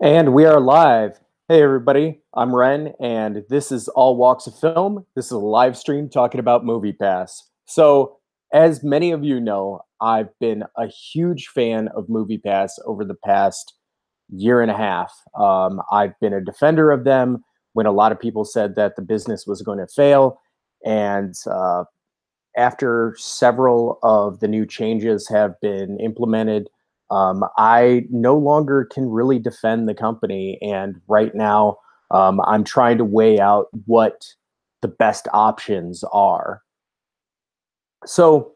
And we are live. Hey, everybody. I'm Ren, and this is All Walks of Film. This is a live stream talking about Moviepass. So, as many of you know, I've been a huge fan of Moviepass over the past year and a half. I've been a defender of them when a lot of people said that the business was going to fail. And after several of the new changes have been implemented, I no longer can really defend the company. And right now, I'm trying to weigh out what the best options are. So,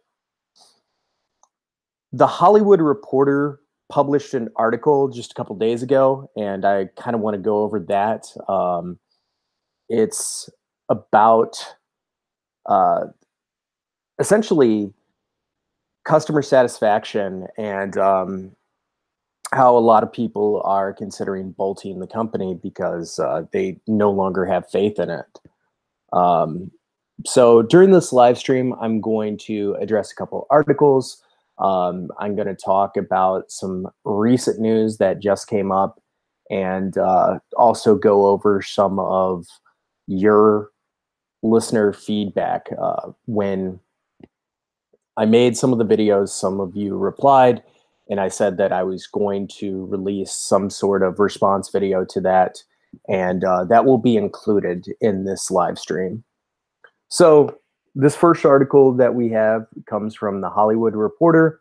the Hollywood Reporter published an article just a couple days ago, and I kind of want to go over that. It's about uh, essentially customer satisfaction and how a lot of people are considering bolting the company because they no longer have faith in it. Um, so during this live stream, I'm going to address a couple articles. I'm going to talk about some recent news that just came up and also go over some of your listener feedback. When I made some of the videos, some of you replied, and I said that I was going to release some sort of response video to that, and that will be included in this live stream. So, this first article that we have comes from the Hollywood Reporter,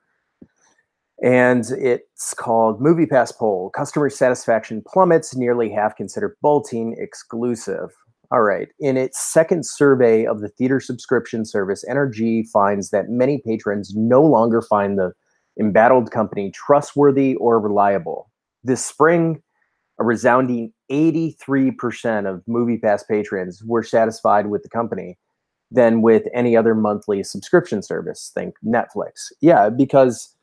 and it's called Moviepass Poll Customer Satisfaction Plummets, Nearly Half Consider Bolting Exclusive. All right. In its second survey of the theater subscription service, NRG finds that many patrons no longer find the embattled company trustworthy or reliable. This spring, a resounding 83% of MoviePass patrons were satisfied with the company than with any other monthly subscription service. Think Netflix. Yeah, because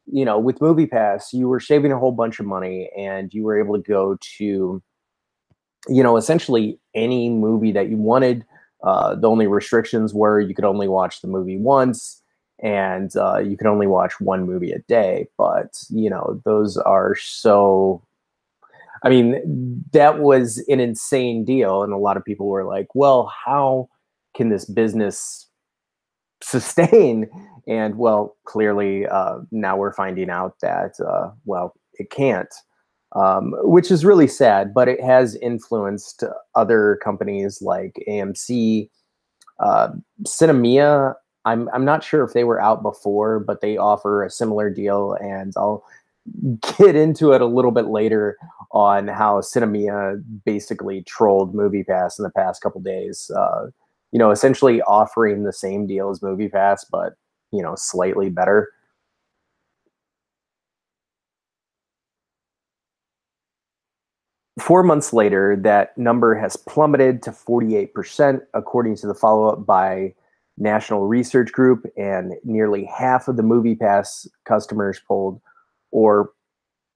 with MoviePass, you were saving a whole bunch of money and you were able to go to essentially any movie that you wanted. The only restrictions were you could only watch the movie once and you could only watch one movie a day. But, those are so. I mean, that was an insane deal. And a lot of people were like, well, how can this business sustain? And, well, clearly now we're finding out that, well, it can't. Which is really sad, but it has influenced other companies like AMC, Cinemia. I'm not sure if they were out before, but they offer a similar deal, and I'll get into it a little bit later on how Cinemia basically trolled MoviePass in the past couple days. Essentially offering the same deal as MoviePass, but slightly better. 4 months later, that number has plummeted to 48%, according to the follow-up by National Research Group, and nearly half of the MoviePass customers or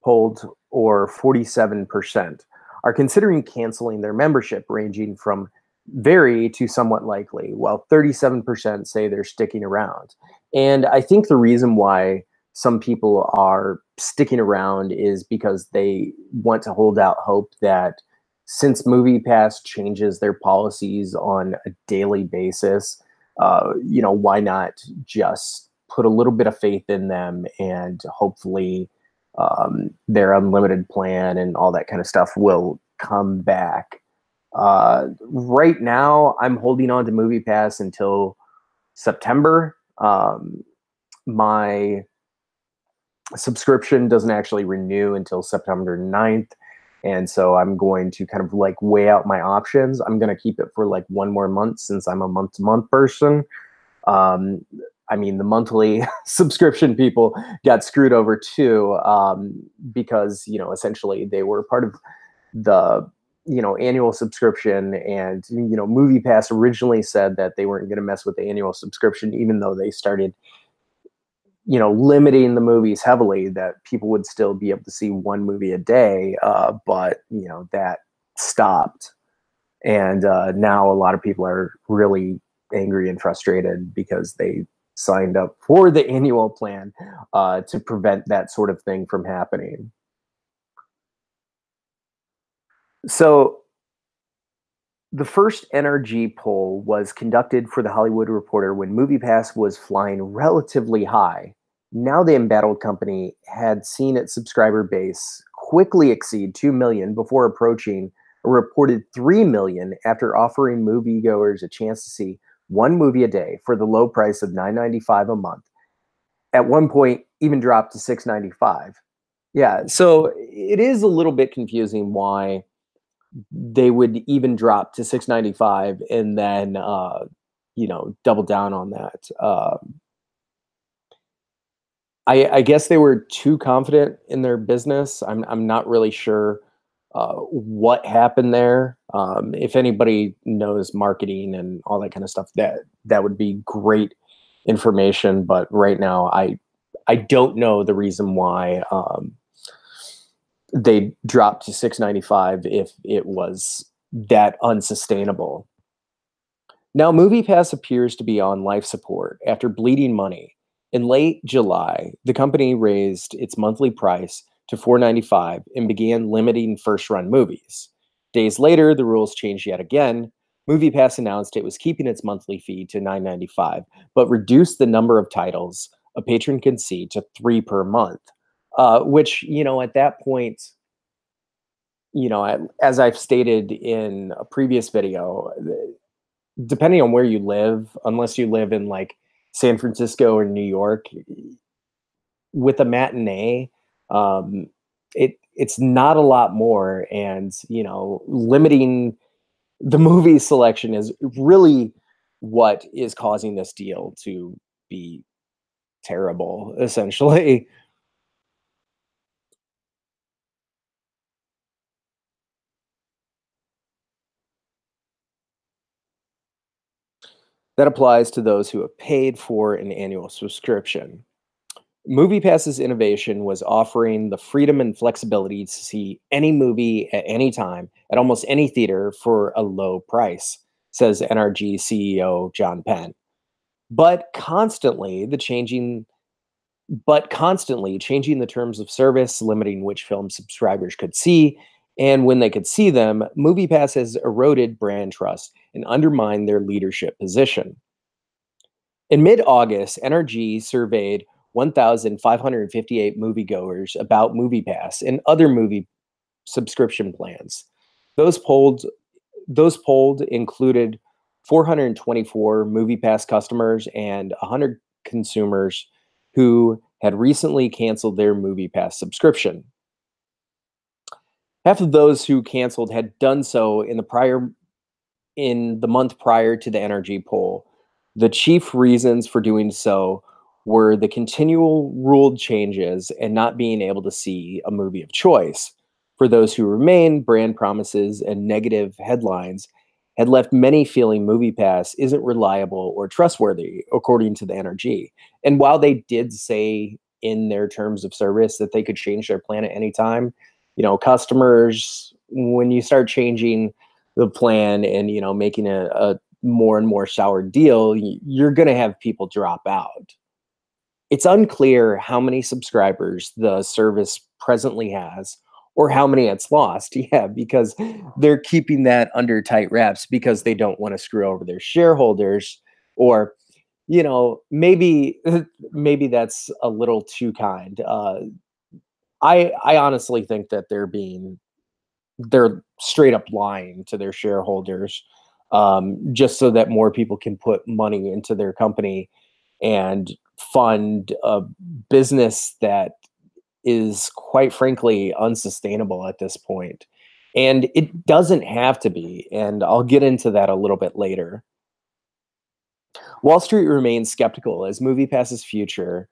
polled, or 47%, are considering canceling their membership, ranging from very to somewhat likely, while 37% say they're sticking around. And I think the reason why some people are sticking around is because they want to hold out hope that since MoviePass changes their policies on a daily basis, why not just put a little bit of faith in them and hopefully their unlimited plan and all that kind of stuff will come back. Right now, I'm holding on to MoviePass until September. My subscription doesn't actually renew until September 9th. And so I'm going to kind of like weigh out my options. I'm going to keep it for like one more month since I'm a month to month person. I mean, the monthly subscription people got screwed over too, because, essentially they were part of the, annual subscription. And, MoviePass originally said that they weren't going to mess with the annual subscription, even though they started limiting the movies heavily, that people would still be able to see one movie a day. But, that stopped. And now a lot of people are really angry and frustrated because they signed up for the annual plan to prevent that sort of thing from happening. So the first NRG poll was conducted for the Hollywood Reporter when MoviePass was flying relatively high. Now the embattled company had seen its subscriber base quickly exceed 2 million before approaching a reported 3 million after offering moviegoers a chance to see one movie a day for the low price of $9.95 a month. At one point, even dropped to $6.95. Yeah, so it is a little bit confusing why they would even drop to 6.95 and then double down on that. I guess they were too confident in their business. I'm not really sure what happened there. If anybody knows marketing and all that kind of stuff, that would be great information. But right now, I don't know the reason why they dropped to 6.95 if it was that unsustainable. Now, MoviePass appears to be on life support after bleeding money. In late July, the company raised its monthly price to $4.95 and began limiting first-run movies. Days later, the rules changed yet again. MoviePass announced it was keeping its monthly fee to $9.95, but reduced the number of titles a patron can see to 3 per month. Which, at that point, as I've stated in a previous video, depending on where you live, unless you live in like San Francisco or New York, with a matinee, um, it's not a lot more, and limiting the movie selection is really what is causing this deal to be terrible, essentially. That applies to those who have paid for an annual subscription. MoviePass's innovation was offering the freedom and flexibility to see any movie at any time at almost any theater for a low price, says NRG CEO John Penn. But constantly the changing constantly changing the terms of service, limiting which film subscribers could see and when they could see them, MoviePass has eroded brand trust and undermined their leadership position. In mid-August, NRG surveyed 1,558 moviegoers about MoviePass and other movie subscription plans. Those polled those polled included 424 MoviePass customers and 100 consumers who had recently canceled their MoviePass subscription. Half of those who canceled had done so in the month prior to the energy poll. The chief reasons for doing so were the continual rule changes and not being able to see a movie of choice. For those who remain, brand promises and negative headlines had left many feeling MoviePass isn't reliable or trustworthy, according to the NRG. And while they did say in their terms of service that they could change their plan at any time, customers, when you start changing the plan and making a more and more sour deal, you're going to have people drop out. It's unclear how many subscribers the service presently has or how many it's lost. Yeah, because they're keeping that under tight wraps because they don't want to screw over their shareholders, or maybe maybe that's a little too kind. I honestly think that they're straight up lying to their shareholders, just so that more people can put money into their company and fund a business that is quite frankly unsustainable at this point. And it doesn't have to be. And I'll get into that a little bit later. Wall Street remains skeptical as MoviePass's future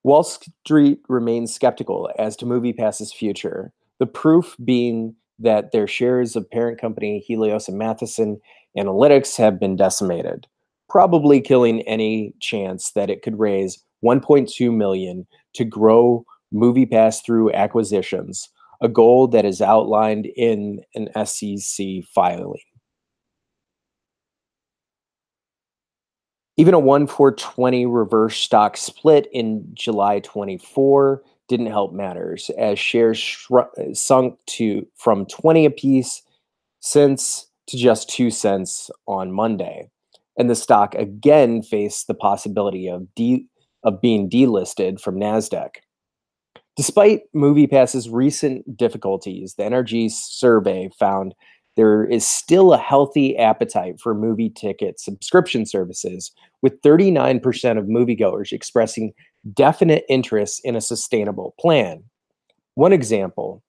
Wall Street remains skeptical as to MoviePass's future, the proof being that their shares of parent company Helios and Matheson Analytics have been decimated, probably killing any chance that it could raise 1.2 million to grow MoviePass through acquisitions, a goal that is outlined in an SEC filing. Even a 1-for-20 reverse stock split in July 24 didn't help matters as shares sunk to from 20 apiece cents to just 2 cents on Monday. And the stock again faced the possibility of being delisted from NASDAQ. Despite MoviePass's recent difficulties, the NRG survey found there is still a healthy appetite for movie ticket subscription services, with 39% of moviegoers expressing definite interest in a sustainable plan. One example,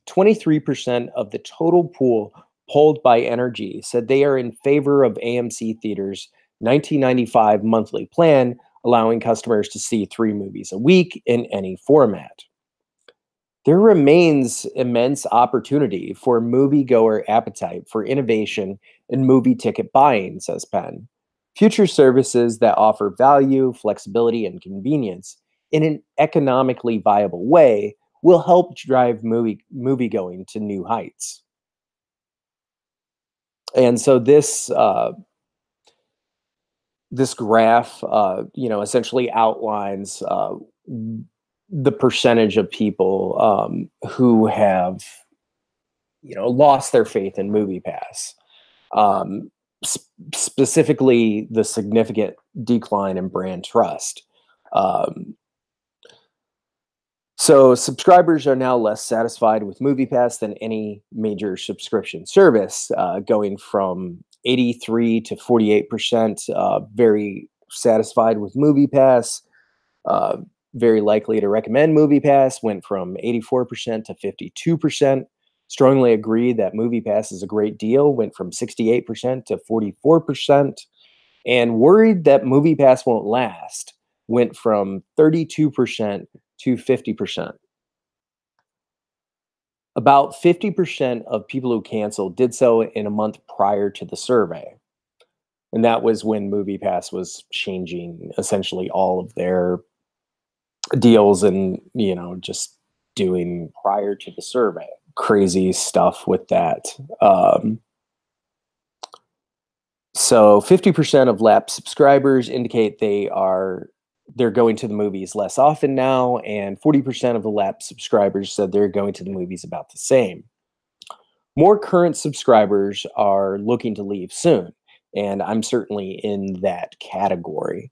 23% of the total pool polled by NRG said they are in favor of AMC Theaters' 1995 monthly plan, allowing customers to see 3 movies a week in any format. There remains immense opportunity for moviegoer appetite for innovation in movie ticket buying, says Penn. Future services that offer value, flexibility, and convenience in an economically viable way will help drive moviegoing to new heights. And so this graph, essentially outlines the percentage of people who have, lost their faith in MoviePass. Specifically, the significant decline in brand trust. So subscribers are now less satisfied with MoviePass than any major subscription service, going from 83 to 48%, very satisfied with MoviePass, very likely to recommend MoviePass, went from 84% to 52%. Strongly agree that MoviePass is a great deal, went from 68% to 44%. And worried that MoviePass won't last, went from 32% to 50%. About 50% of people who canceled did so in a month prior to the survey. And that was when MoviePass was changing essentially all of their deals and, just doing prior to the survey. Crazy stuff with that. So 50% of lapsed subscribers indicate they're going to the movies less often now, and 40% of the lapsed subscribers said they're going to the movies about the same. More current subscribers are looking to leave soon, and I'm certainly in that category.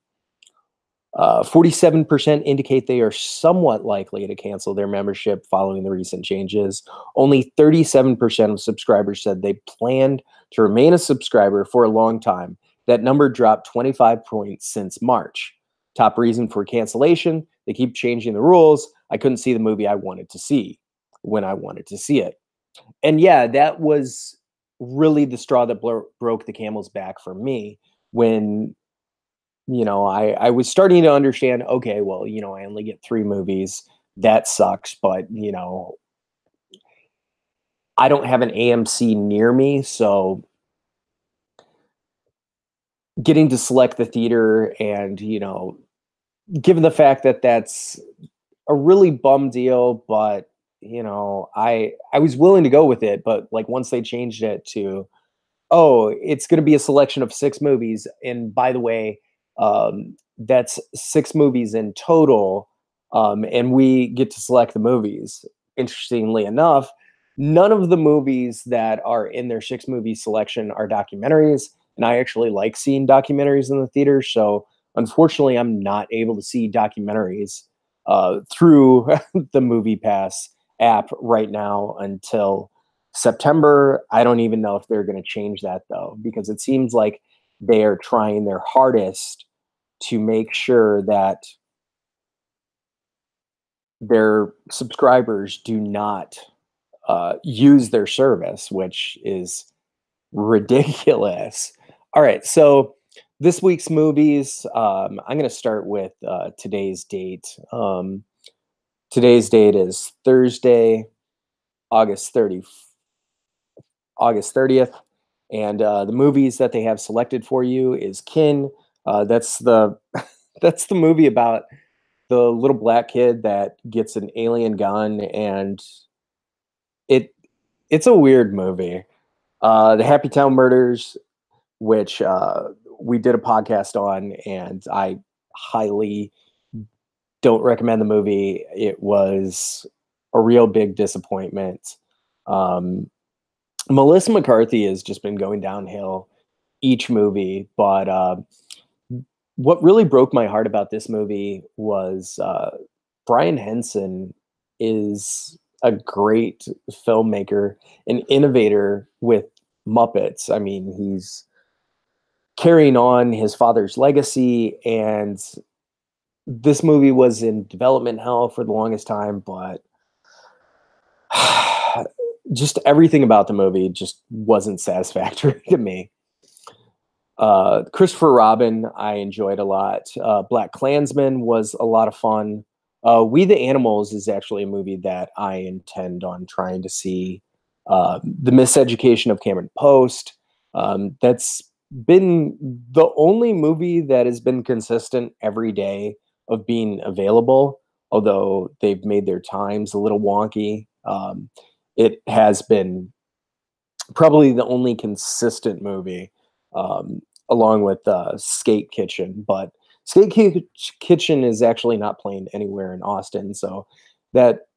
47% indicate they are somewhat likely to cancel their membership following the recent changes. Only 37% of subscribers said they planned to remain a subscriber for a long time. That number dropped 25 points since March. Top reason for cancellation, they keep changing the rules. I couldn't see the movie I wanted to see when I wanted to see it. And yeah, that was really the straw that broke the camel's back for me when I was starting to understand, okay, well, I only get 3 movies. That sucks, but, I don't have an AMC near me, so getting to select the theater and, given the fact that that's a really bum deal, but, I was willing to go with it, but, like, once they changed it to, oh, it's gonna be a selection of 6 movies, and by the way, that's 6 movies in total, and we get to select the movies. Interestingly enough, none of the movies that are in their 6-movie selection are documentaries, and I actually like seeing documentaries in the theater, so unfortunately, I'm not able to see documentaries through the MoviePass app right now until September. I don't even know if they're going to change that though, because it seems like they are trying their hardest to make sure that their subscribers do not use their service, which is ridiculous. All right, so this week's movies, I'm going to start with today's date. Today's date is Thursday, August 30th. And the movies that they have selected for you is Kin. That's the that's the movie about the little black kid that gets an alien gun, and it's a weird movie. The Happy Town Murders, which we did a podcast on, and I highly don't recommend the movie. It was a real big disappointment. Um, Melissa McCarthy has just been going downhill each movie, but what really broke my heart about this movie was Brian Henson is a great filmmaker, an innovator with Muppets. I mean, he's carrying on his father's legacy, and this movie was in development hell for the longest time, but just everything about the movie just wasn't satisfactory to me. Christopher Robin, I enjoyed a lot. Black Klansman was a lot of fun. We the Animals is actually a movie that I intend on trying to see. The Miseducation of Cameron Post. That's been the only movie that has been consistent every day of being available, although they've made their times a little wonky. It has been probably the only consistent movie, along with Skate Kitchen. But Kitchen is actually not playing anywhere in Austin, so that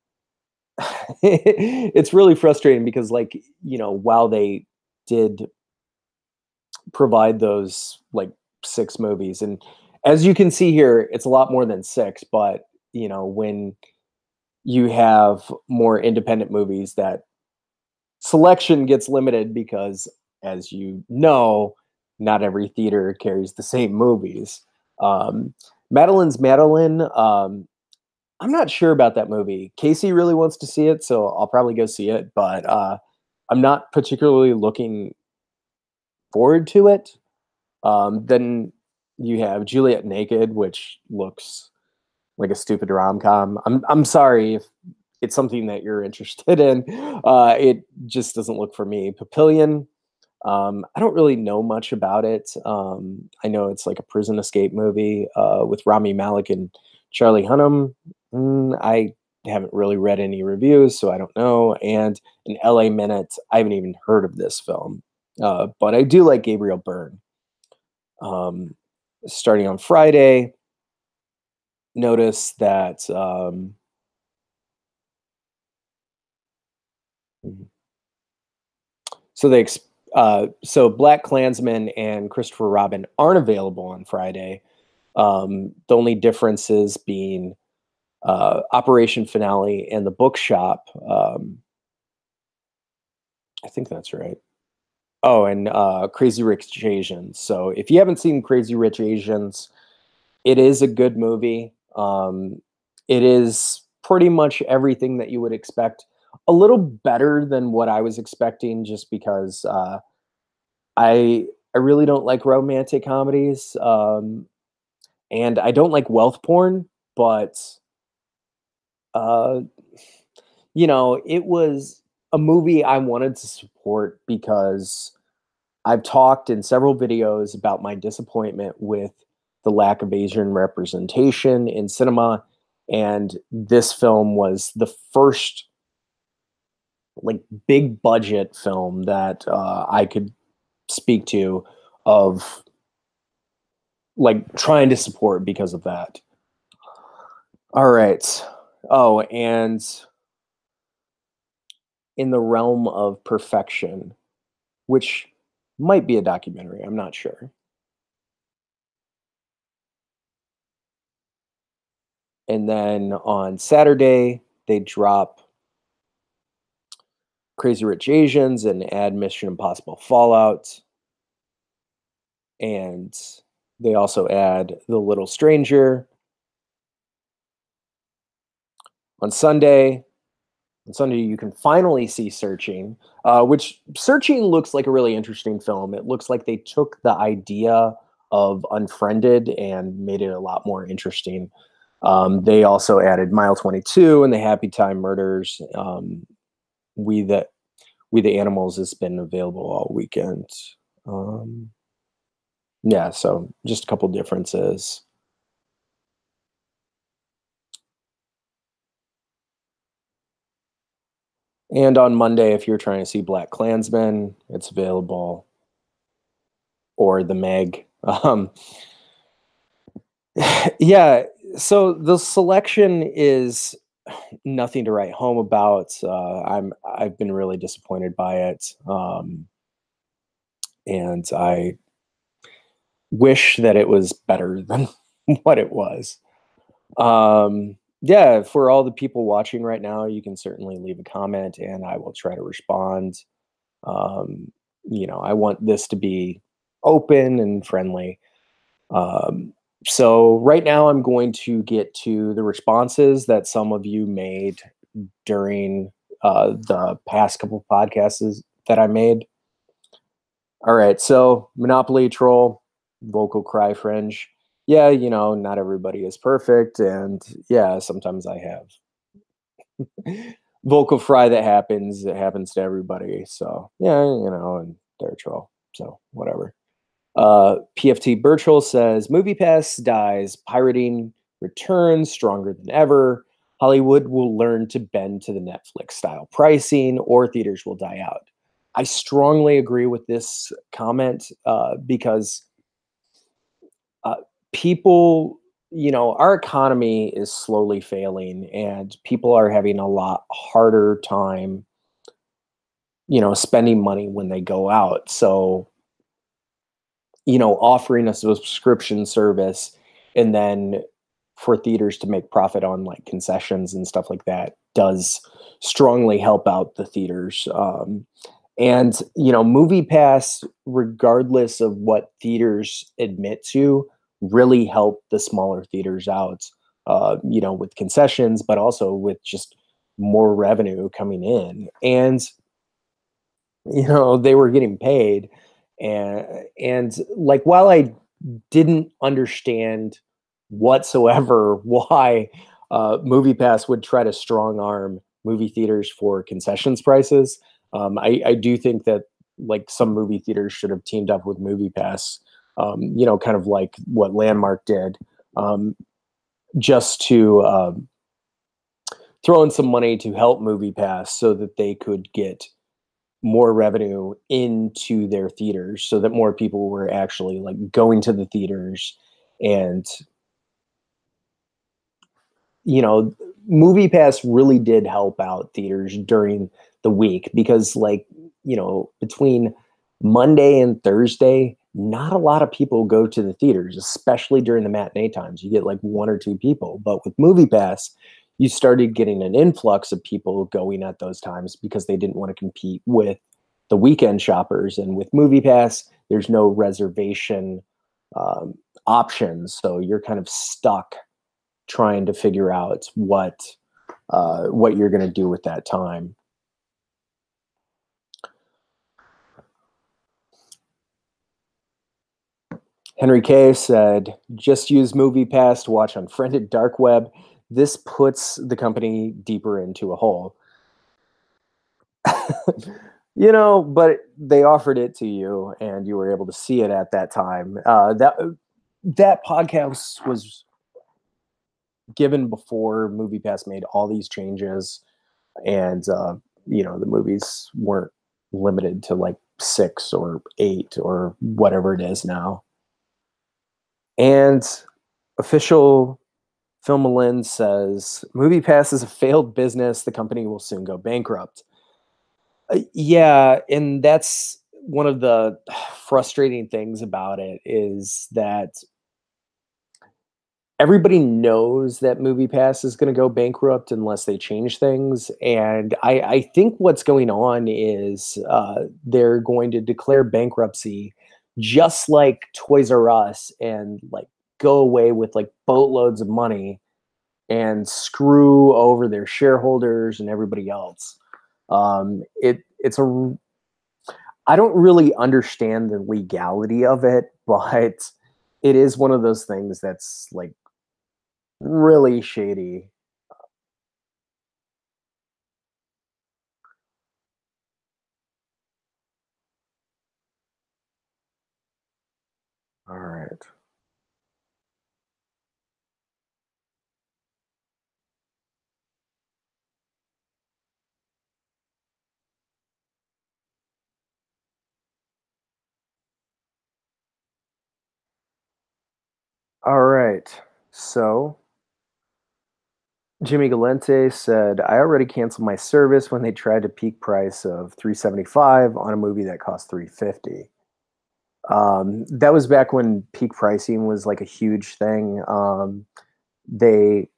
it's really frustrating because, like, while they did provide those like 6 movies, and as you can see here, it's a lot more than 6. But when you have more independent movies, that selection gets limited because, as not every theater carries the same movies. Madeline's Madeline. I'm not sure about that movie. Casey really wants to see it, so I'll probably go see it. But I'm not particularly looking forward to it. Then you have Juliet Naked, which looks like a stupid rom-com. I'm sorry if it's something that you're interested in. It just doesn't look for me. Papillion. I don't really know much about it. I know it's like a prison escape movie with Rami Malek and Charlie Hunnam. I haven't really read any reviews, so I don't know. And an LA Minute, I haven't even heard of this film. But I do like Gabriel Byrne. Starting on Friday, notice that so Black Klansman and Christopher Robin aren't available on Friday. The only differences being Operation Finale and The Bookshop. I think that's right. Oh, and Crazy Rich Asians. So if you haven't seen Crazy Rich Asians, it is a good movie. It is pretty much everything that you would expect. A little better than what I was expecting, just because I really don't like romantic comedies, and I don't like wealth porn. But uh, it was a movie I wanted to support because I've talked in several videos about my disappointment with the lack of Asian representation in cinema, and this film was the first like big budget film that I could speak to of like trying to support because of that. All right. Oh, and In the Realm of Perfection, which might be a documentary. I'm not sure. And then on Saturday, they drop Crazy Rich Asians and add Mission Impossible Fallout. And they also add The Little Stranger. On Sunday, you can finally see Searching, which Searching looks like a really interesting film. It looks like they took the idea of Unfriended and made it a lot more interesting. They also added Mile 22 and the Happy Time Murders. We the Animals has been available all weekend. Yeah, so just a couple differences. And on Monday, if you're trying to see Black Klansman, it's available, or The Meg. Yeah, So the selection is nothing to write home about. I've been really disappointed by it, and I wish that it was better than what it was. Yeah, for all the people watching right now, you can certainly leave a comment, and I will try to respond. Um, I want this to be open and friendly. Um, so right now, I'm going to get to the responses that some of you made during the past couple podcasts that I made. All right, so Monopoly Troll, Vocal Cry Fringe. Yeah, not everybody is perfect, and yeah, sometimes I have vocal fry that happens. It happens to everybody. So yeah, and they're a troll. So whatever. PFT Birchall says Movie Pass dies, pirating returns stronger than ever. Hollywood will learn to bend to the Netflix style pricing, or theaters will die out. I strongly agree with this comment because uh, people, our economy is slowly failing, and people are having a lot harder time, spending money when they go out. So offering a subscription service and then for theaters to make profit on like concessions and stuff like that does strongly help out the theaters. And Movie Pass, regardless of what theaters admit to, really help the smaller theaters out. With concessions, but also with just more revenue coming in, and they were getting paid. And like, while I didn't understand whatsoever why MoviePass would try to strong arm movie theaters for concessions prices, I do think that like some movie theaters should have teamed up with MoviePass, kind of like what Landmark did, just to throw in some money to help MoviePass so that they could get more revenue into their theaters, so that more people were actually like going to the theaters. And you know movie pass really did help out theaters during the week, because like between Monday and Thursday, not a lot of people go to the theaters, especially during the matinee times. You get like one or two people, but with movie pass you started getting an influx of people going at those times because they didn't want to compete with the weekend shoppers. And with movie pass there's no reservation um, options, so you're kind of stuck trying to figure out what you're going to do with that time. Henry K said, "Just use MoviePass to watch unfriended dark web. This puts the company deeper into a hole." But they offered it to you, and you were able to see it at that time. That podcast was given before MoviePass made all these changes, and the movies weren't limited to like 6 or 8 or whatever it is now. And official Film Lens says MoviePass is a failed business. The company will soon go bankrupt. Yeah, and that's one of the frustrating things about it, is that everybody knows that MoviePass is going to go bankrupt unless they change things. And I think what's going on is they're going to declare bankruptcy, just like Toys R Us, and like go away with like boatloads of money and screw over their shareholders and everybody else. It's a I don't really understand the legality of it, but it is one of those things that's like really shady. All right. All right. So Jimmy Galente said, "I already canceled my service when they tried to peak price of 375 on a movie that cost 350." That was back when peak pricing was like a huge thing. They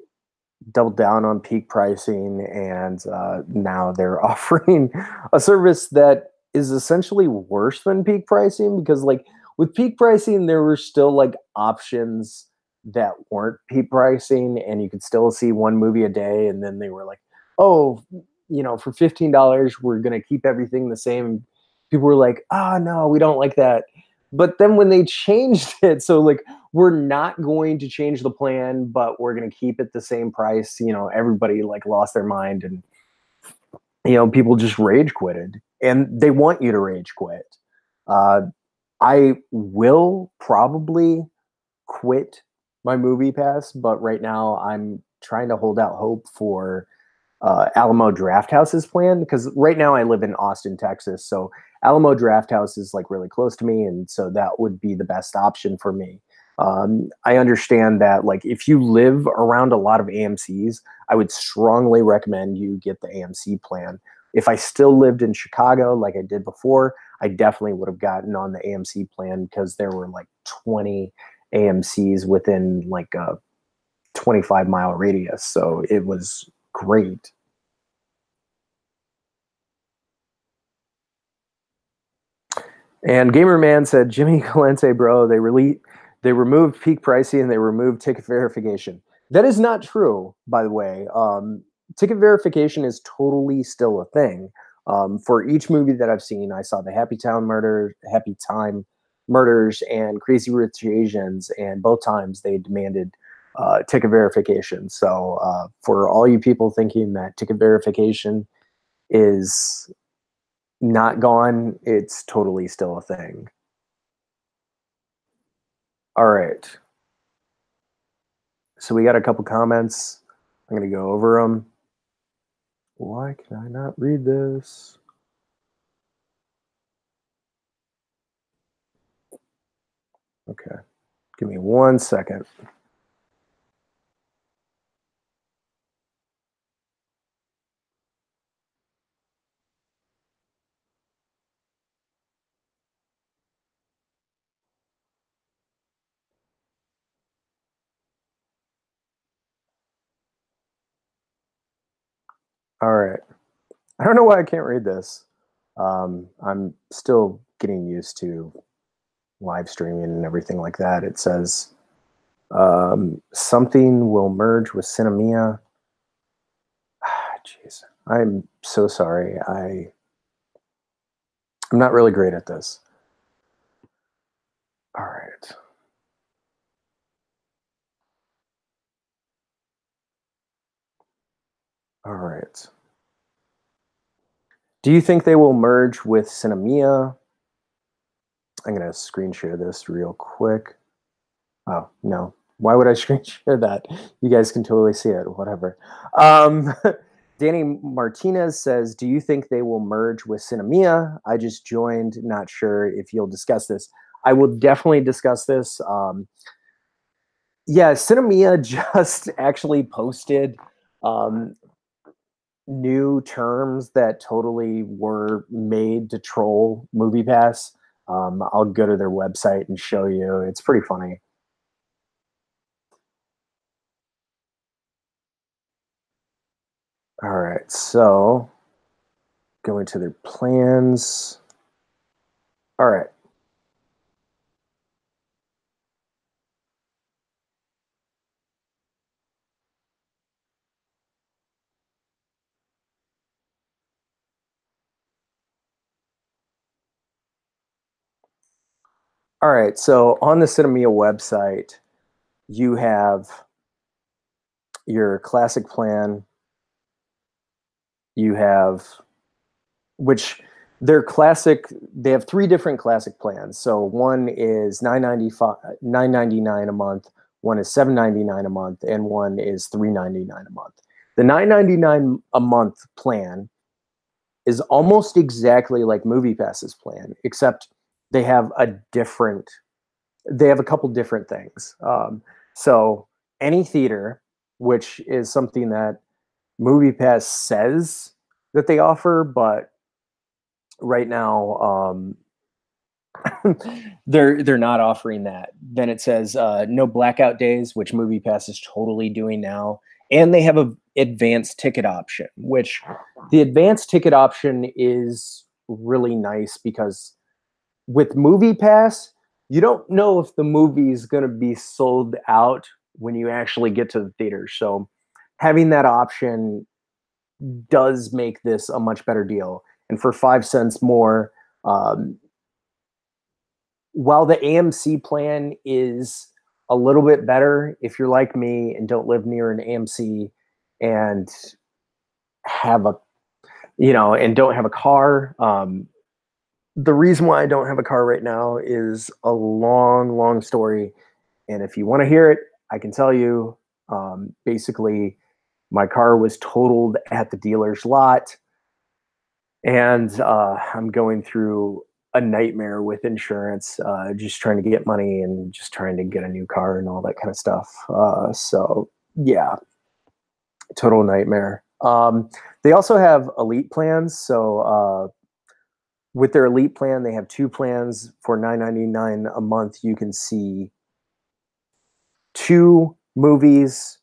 doubled down on peak pricing, and now they're offering a service that is essentially worse than peak pricing because, like, with peak pricing, there were still like options that weren't peak pricing, and you could still see one movie a day. And then they were like, "Oh, for $15, we're gonna keep everything the same." People were like, "Ah, no, we don't like that." But then when they changed it, so like we're not going to change the plan, but we're going to keep it the same price. Everybody like lost their mind, and people just rage quitted, and they want you to rage quit. Uh, I will probably quit my movie pass, but right now I'm trying to hold out hope for Alamo Drafthouse's plan, because right now I live in Austin, Texas. So Alamo Drafthouse is like really close to me, and so that would be the best option for me. I understand that like if you live around a lot of AMC's, I would strongly recommend you get the AMC plan. If I still lived in Chicago like I did before, I definitely would have gotten on the AMC plan because there were like 20 AMC's within like a 25-mile radius. So it was great. And Gamer Man said, Jimmy Calente, bro, they removed peak pricing and they removed ticket verification. That is not true, by the way. Ticket verification is totally still a thing. For each movie that I've seen, I saw the Happy Time Murders, and Crazy Rich Asians, and both times they demanded ticket verification. So for all you people thinking that ticket verification is not gone, it's totally still a thing. All right. So we got a couple comments. I'm going to go over them. Why can I not read this? Okay. Give me 1 second. All right. I don't know why I can't read this. I'm still getting used to live streaming and everything like that. It says something will merge with Cinemia. Jeez. I'm so sorry. I'm not really great at this. All right. All right. Do you think they will merge with Cinemia? I'm going to screen share this real quick. Oh, no. Why would I screen share that? You guys can totally see it. Whatever. Um, Danny Martinez says, do you think they will merge with Cinemia? I just joined. Not sure if you'll discuss this. I will definitely discuss this. Yeah, Cinemia just actually posted um, new terms that totally were made to troll Moviepass. I'll go to their website and show you. It's pretty funny. All right, so going to their plans. All right. All right. So on the Cinemia website, you have your classic plan. You have which their classic. They have three different classic plans. So one is $9.99 a month. One is $7.99 a month, and one is $3.99 a month. The $9.99 a month plan is almost exactly like MoviePass's plan, except they have a different. They have a couple different things. So any theater which is something that MoviePass says that they offer, but right now they're not offering that. Then it says no blackout days, which MoviePass is totally doing now, and they have a advanced ticket option, which the advanced ticket option is really nice because with MoviePass, you don't know if the movie is going to be sold out when you actually get to the theater. So having that option does make this a much better deal. And for 5 cents more, um, while the AMC plan is a little bit better, if you're like me and don't live near an AMC and have a, and don't have a car, the reason why I don't have a car right now is a long, long story. And if you want to hear it, I can tell you. Basically, my car was totaled at the dealer's lot, and I'm going through a nightmare with insurance, just trying to get money and just trying to get a new car and all that kind of stuff. So, yeah, total nightmare. They also have elite plans. So, with their elite plan, they have two plans for $9.99 a month. You can see two movies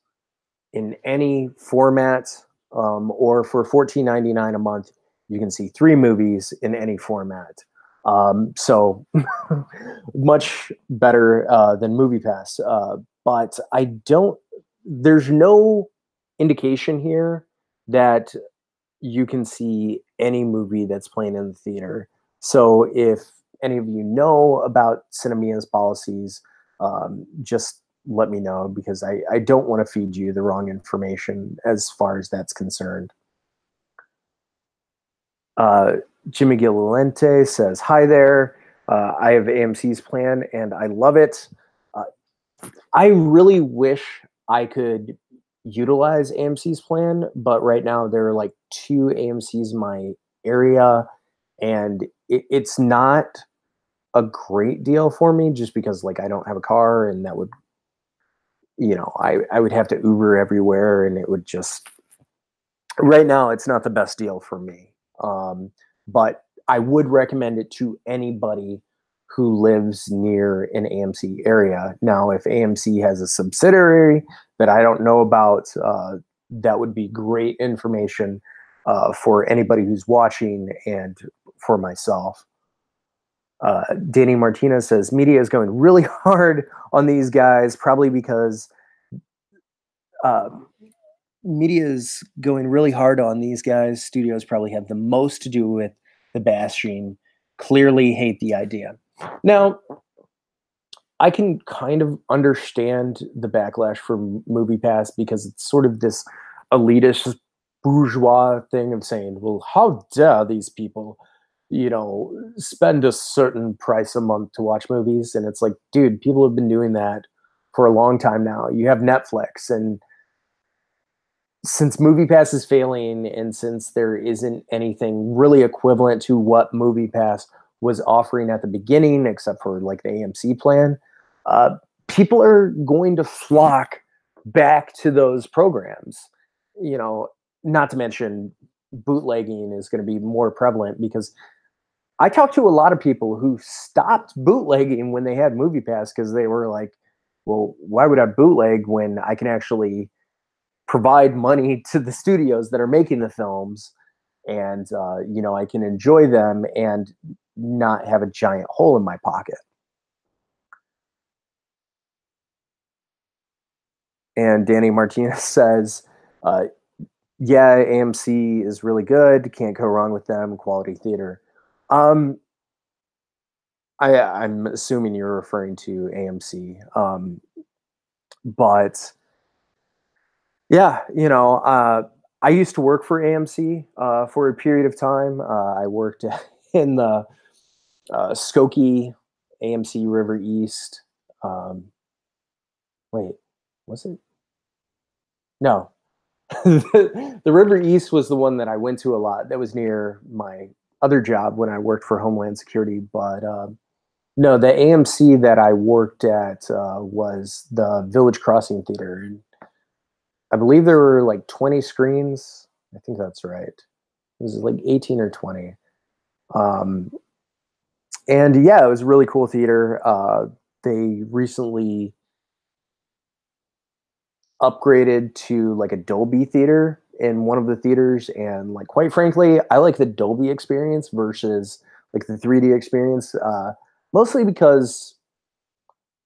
in any format, or for $14.99 a month, you can see three movies in any format. So much better than MoviePass. But there's no indication here that you can see any movie that's playing in the theater. So if any of you know about Cinemia's policies, just let me know, because I don't want to feed you the wrong information as far as that's concerned. Jimmy Gilolente says, hi there. I have AMC's plan and I love it. Uh, I really wish I could utilize AMC's plan, but right now there are like two AMC's in my area, and it's not a great deal for me just because like I don't have a car, and that would, I would have to Uber everywhere, and it would just, right now it's not the best deal for me. But I would recommend it to anybody who lives near an AMC area. Now, if AMC has a subsidiary that I don't know about, that would be great information for anybody who's watching and for myself. Danny Martinez says, media is going really hard on these guys, probably because uh, media is going really hard on these guys. Studios probably have the most to do with the bashing. Clearly hate the idea. Now, I can kind of understand the backlash from MoviePass because it's sort of this elitist bourgeois thing of saying, well, how dare these people, spend a certain price a month to watch movies? And it's like, dude, people have been doing that for a long time now. You have Netflix, and since MoviePass is failing, and since there isn't anything really equivalent to what MoviePass was offering at the beginning, except for like the AMC plan, people are going to flock back to those programs. Not to mention bootlegging is going to be more prevalent, because I talked to a lot of people who stopped bootlegging when they had MoviePass because they were like, well, why would I bootleg when I can actually provide money to the studios that are making the films, and I can enjoy them and not have a giant hole in my pocket. And Danny Martinez says, yeah, AMC is really good, can't go wrong with them, quality theater. I'm assuming you're referring to AMC, but yeah, I used to work for AMC for a period of time. I worked in the Skokie, AMC River East. Wait, was it? No. The River East was the one that I went to a lot. That was near my other job when I worked for Homeland Security. But no, the AMC that I worked at was the Village Crossing Theater. I believe there were like 20 screens. I think that's right. It was like 18 or 20. Um, and yeah, it was a really cool theater. They recently upgraded to like a Dolby theater in one of the theaters, and like quite frankly, I like the Dolby experience versus like the 3D experience, mostly because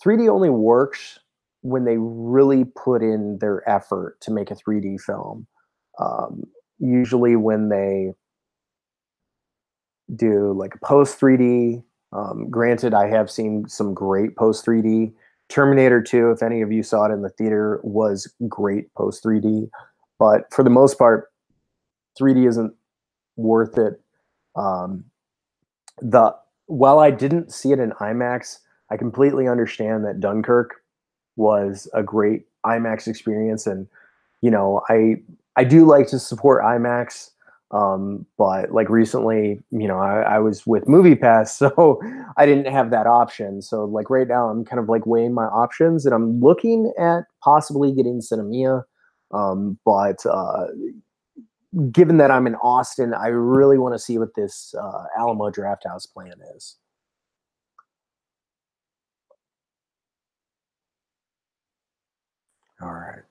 3D only works when they really put in their effort to make a 3D film. Um, Usually, when they do like post 3D, granted, I have seen some great post 3D. Terminator 2, if any of you saw it in the theater, was great post 3D. But for the most part, 3D isn't worth it. Um, the While I didn't see it in IMAX, I completely understand that Dunkirk was a great IMAX experience, and I do like to support IMAX. But like recently, I was with Moviepass, so I didn't have that option. So like right now, I'm kind of like weighing my options, and I'm looking at possibly getting Cinemia. But given that I'm in Austin, I really want to see what this Alamo Drafthouse plan is. All right.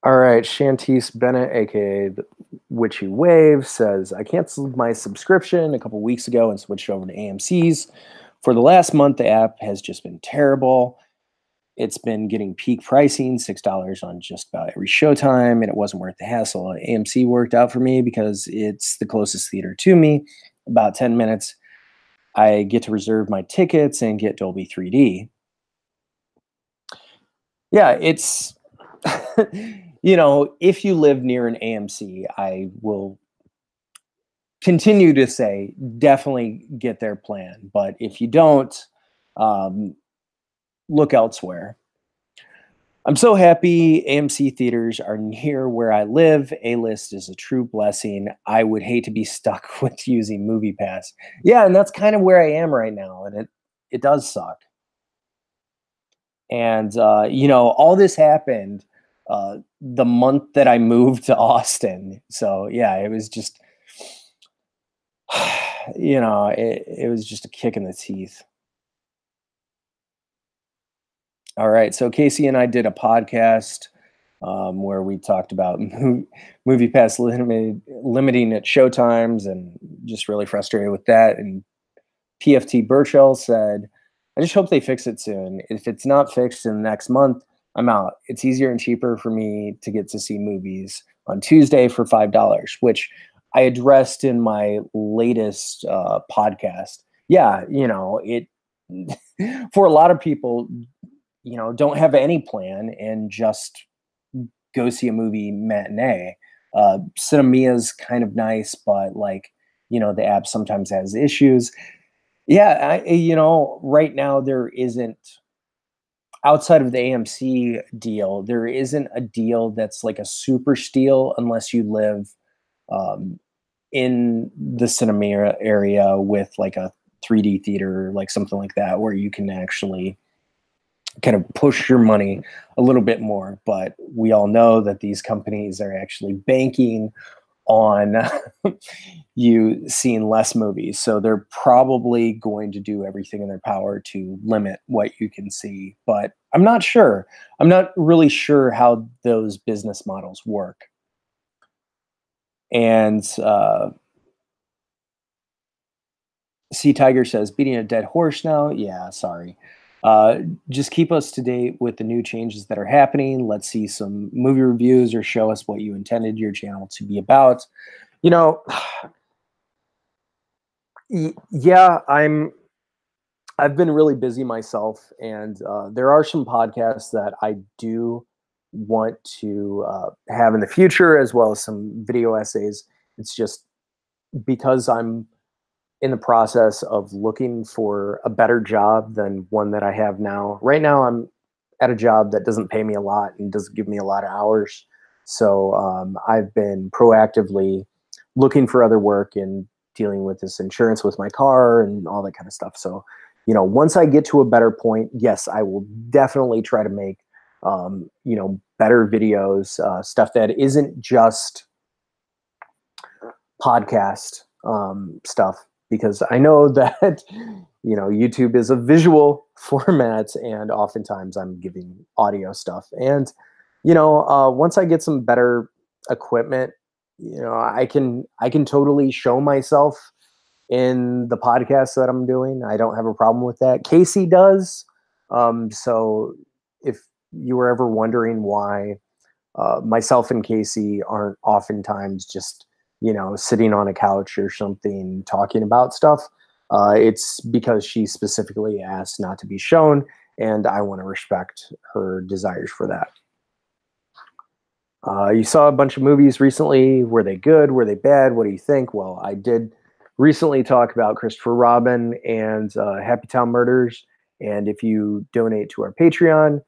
All right, Shantice Bennett, aka the Witchy Wave, says I canceled my subscription a couple weeks ago and switched over to AMC's. For the last month, the app has just been terrible. It's been getting peak pricing, $6 on just about every showtime, and it wasn't worth the hassle. AMC worked out for me because it's the closest theater to me, about 10 minutes. I get to reserve my tickets and get Dolby 3D. Yeah, it's if you live near an AMC, I will continue to say definitely get their plan. But if you don't, um, look elsewhere. I'm so happy AMC theaters are near where I live. A list is a true blessing. I would hate to be stuck with using Moviepass. Yeah, and that's kind of where I am right now, and it does suck. And all this happened the month that I moved to Austin. So yeah, it was just it was just a kick in the teeth. All right, so Casey and I did a podcast where we talked about movie pass limiting at showtimes, and just really frustrated with that. And PFT Burchell said, I just hope they fix it soon. If it's not fixed in the next month, I'm out. It's easier and cheaper for me to get to see movies on Tuesday for $5, which I addressed in my latest podcast. Yeah, it for a lot of people, don't have any plan and just go see a movie matinee. Cinemia's kind of nice, but like, the app sometimes has issues. Yeah, right now there isn't, outside of the AMC deal, there isn't a deal that's like a super steal unless you live um, in the cinema area with like a 3D theater, like something like that, where you can actually kind of push your money a little bit more. But we all know that these companies are actually banking on you seeing less movies. So they're probably going to do everything in their power to limit what you can see. But I'm not sure. I'm not really sure how those business models work. And Sea Tiger says, beating a dead horse now. Yeah, sorry. Uh, just keep us to date with the new changes that are happening. Let's see some movie reviews or show us what you intended your channel to be about. You know, yeah, I've been really busy myself, and there are some podcasts that I do want to have in the future, as well as some video essays. It's just because I'm in the process of looking for a better job than one that I have now. Right now, I'm at a job that doesn't pay me a lot and doesn't give me a lot of hours. So I've been proactively looking for other work and dealing with this insurance with my car and all that kind of stuff. So, once I get to a better point, yes, I will definitely try to make, better videos, stuff that isn't just podcast stuff, because I know that YouTube is a visual format, and oftentimes I'm giving audio stuff. And once I get some better equipment, I can totally show myself in the podcast that I'm doing. I don't have a problem with that. Casey does. So if you were ever wondering why myself and Casey aren't oftentimes just, sitting on a couch or something talking about stuff, it's because she specifically asked not to be shown, and I want to respect her desires for that. You saw a bunch of movies recently. Were they good? Were they bad? What do you think? Well, I did recently talk about Christopher Robin and Happy Town Murders. And if you donate to our Patreon,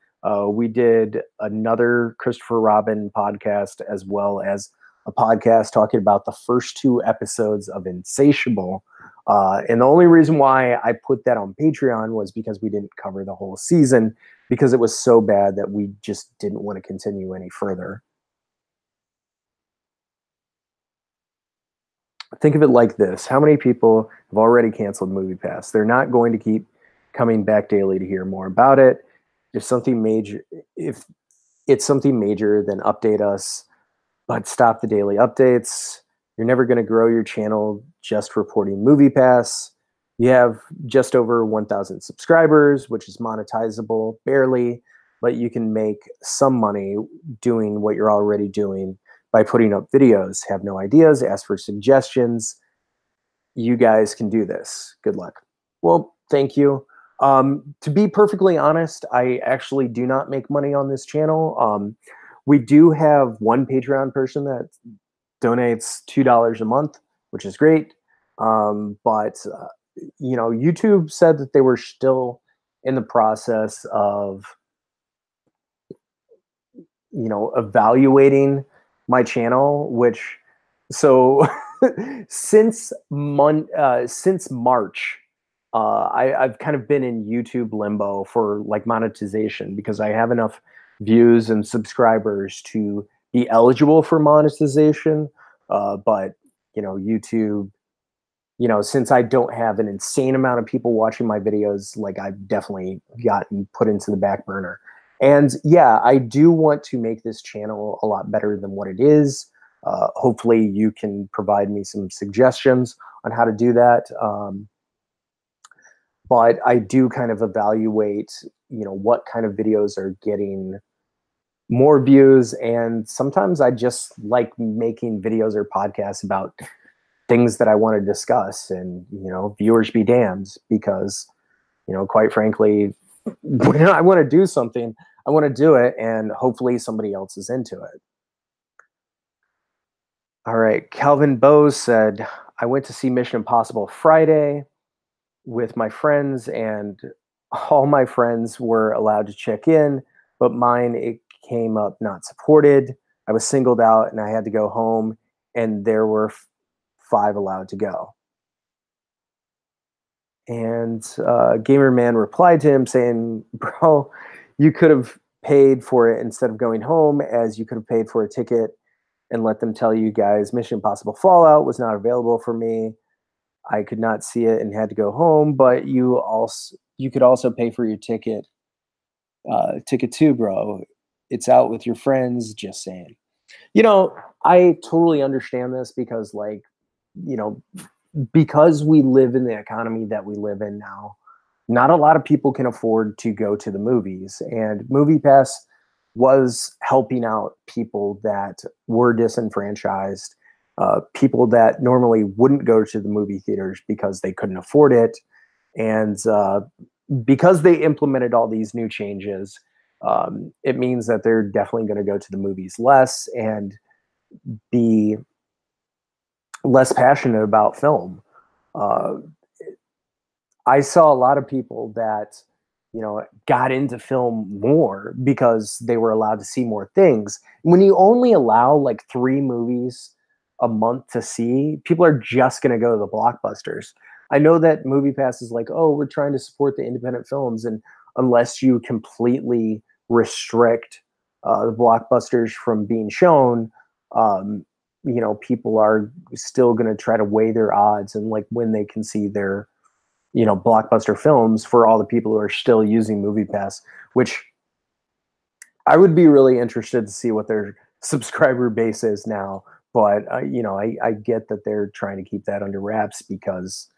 we did another Christopher Robin podcast, as well as a podcast talking about the first two episodes of Insatiable. And the only reason why I put that on Patreon was because we didn't cover the whole season, because it was so bad that we just didn't want to continue any further. Think of it like this. How many people have already canceled Moviepass? They're not going to keep coming back daily to hear more about it. If it's something major, then update us, but stop the daily updates. You're never going to grow your channel just reporting Moviepass. You have just over 1,000 subscribers, which is monetizable, barely, but you can make some money doing what you're already doing by putting up videos. Have no ideas, ask for suggestions. You guys can do this. Good luck. Well, thank you. To be perfectly honest, I actually do not make money on this channel. We do have one Patreon person that donates $2 a month, which is great. But YouTube said that they were still in the process of, evaluating my channel, which, so since March, I've kind of been in YouTube limbo for like monetization, because I have enough views and subscribers to be eligible for monetization. But YouTube, since I don't have an insane amount of people watching my videos, like, I've definitely gotten put into the back burner. And yeah, I do want to make this channel a lot better than what it is. Hopefully you can provide me some suggestions on how to do that. But I do kind of evaluate, what kind of videos are getting more views. And sometimes I just like making videos or podcasts about things that I want to discuss, and, viewers be damned, because, quite frankly, when I want to do something, I want to do it, and hopefully somebody else is into it. All right. Calvin Bose said, I went to see Mission Impossible Friday with my friends, and all my friends were allowed to check in, but mine, it came up not supported. I was singled out and I had to go home, and there were 5 allowed to go. And Gamer Man replied to him saying, bro, you could have paid for it instead of going home, as you could have paid for a ticket and let them tell you guys Mission Impossible Fallout was not available for me. I could not see it and had to go home, but you could also pay for your ticket too, bro. It's out with your friends, just saying. I totally understand this, because, like, you know, because we live in the economy that we live in now, not a lot of people can afford to go to the movies, and Moviepass was helping out people that were disenfranchised, people that normally wouldn't go to the movie theaters because they couldn't afford it. And because they implemented all these new changes, it means that they're definitely going to go to the movies less and be less passionate about film. Uh, I saw a lot of people that got into film more because they were allowed to see more things. When you only allow like 3 movies a month to see, people are just going to go to the blockbusters. I know that MoviePass is like, oh, we're trying to support the independent films, and unless you completely restrict the blockbusters from being shown, um, people are still going to try to weigh their odds and like when they can see their blockbuster films for all the people who are still using MoviePass, which I would be really interested to see what their subscriber base is now. But I get that they're trying to keep that under wraps because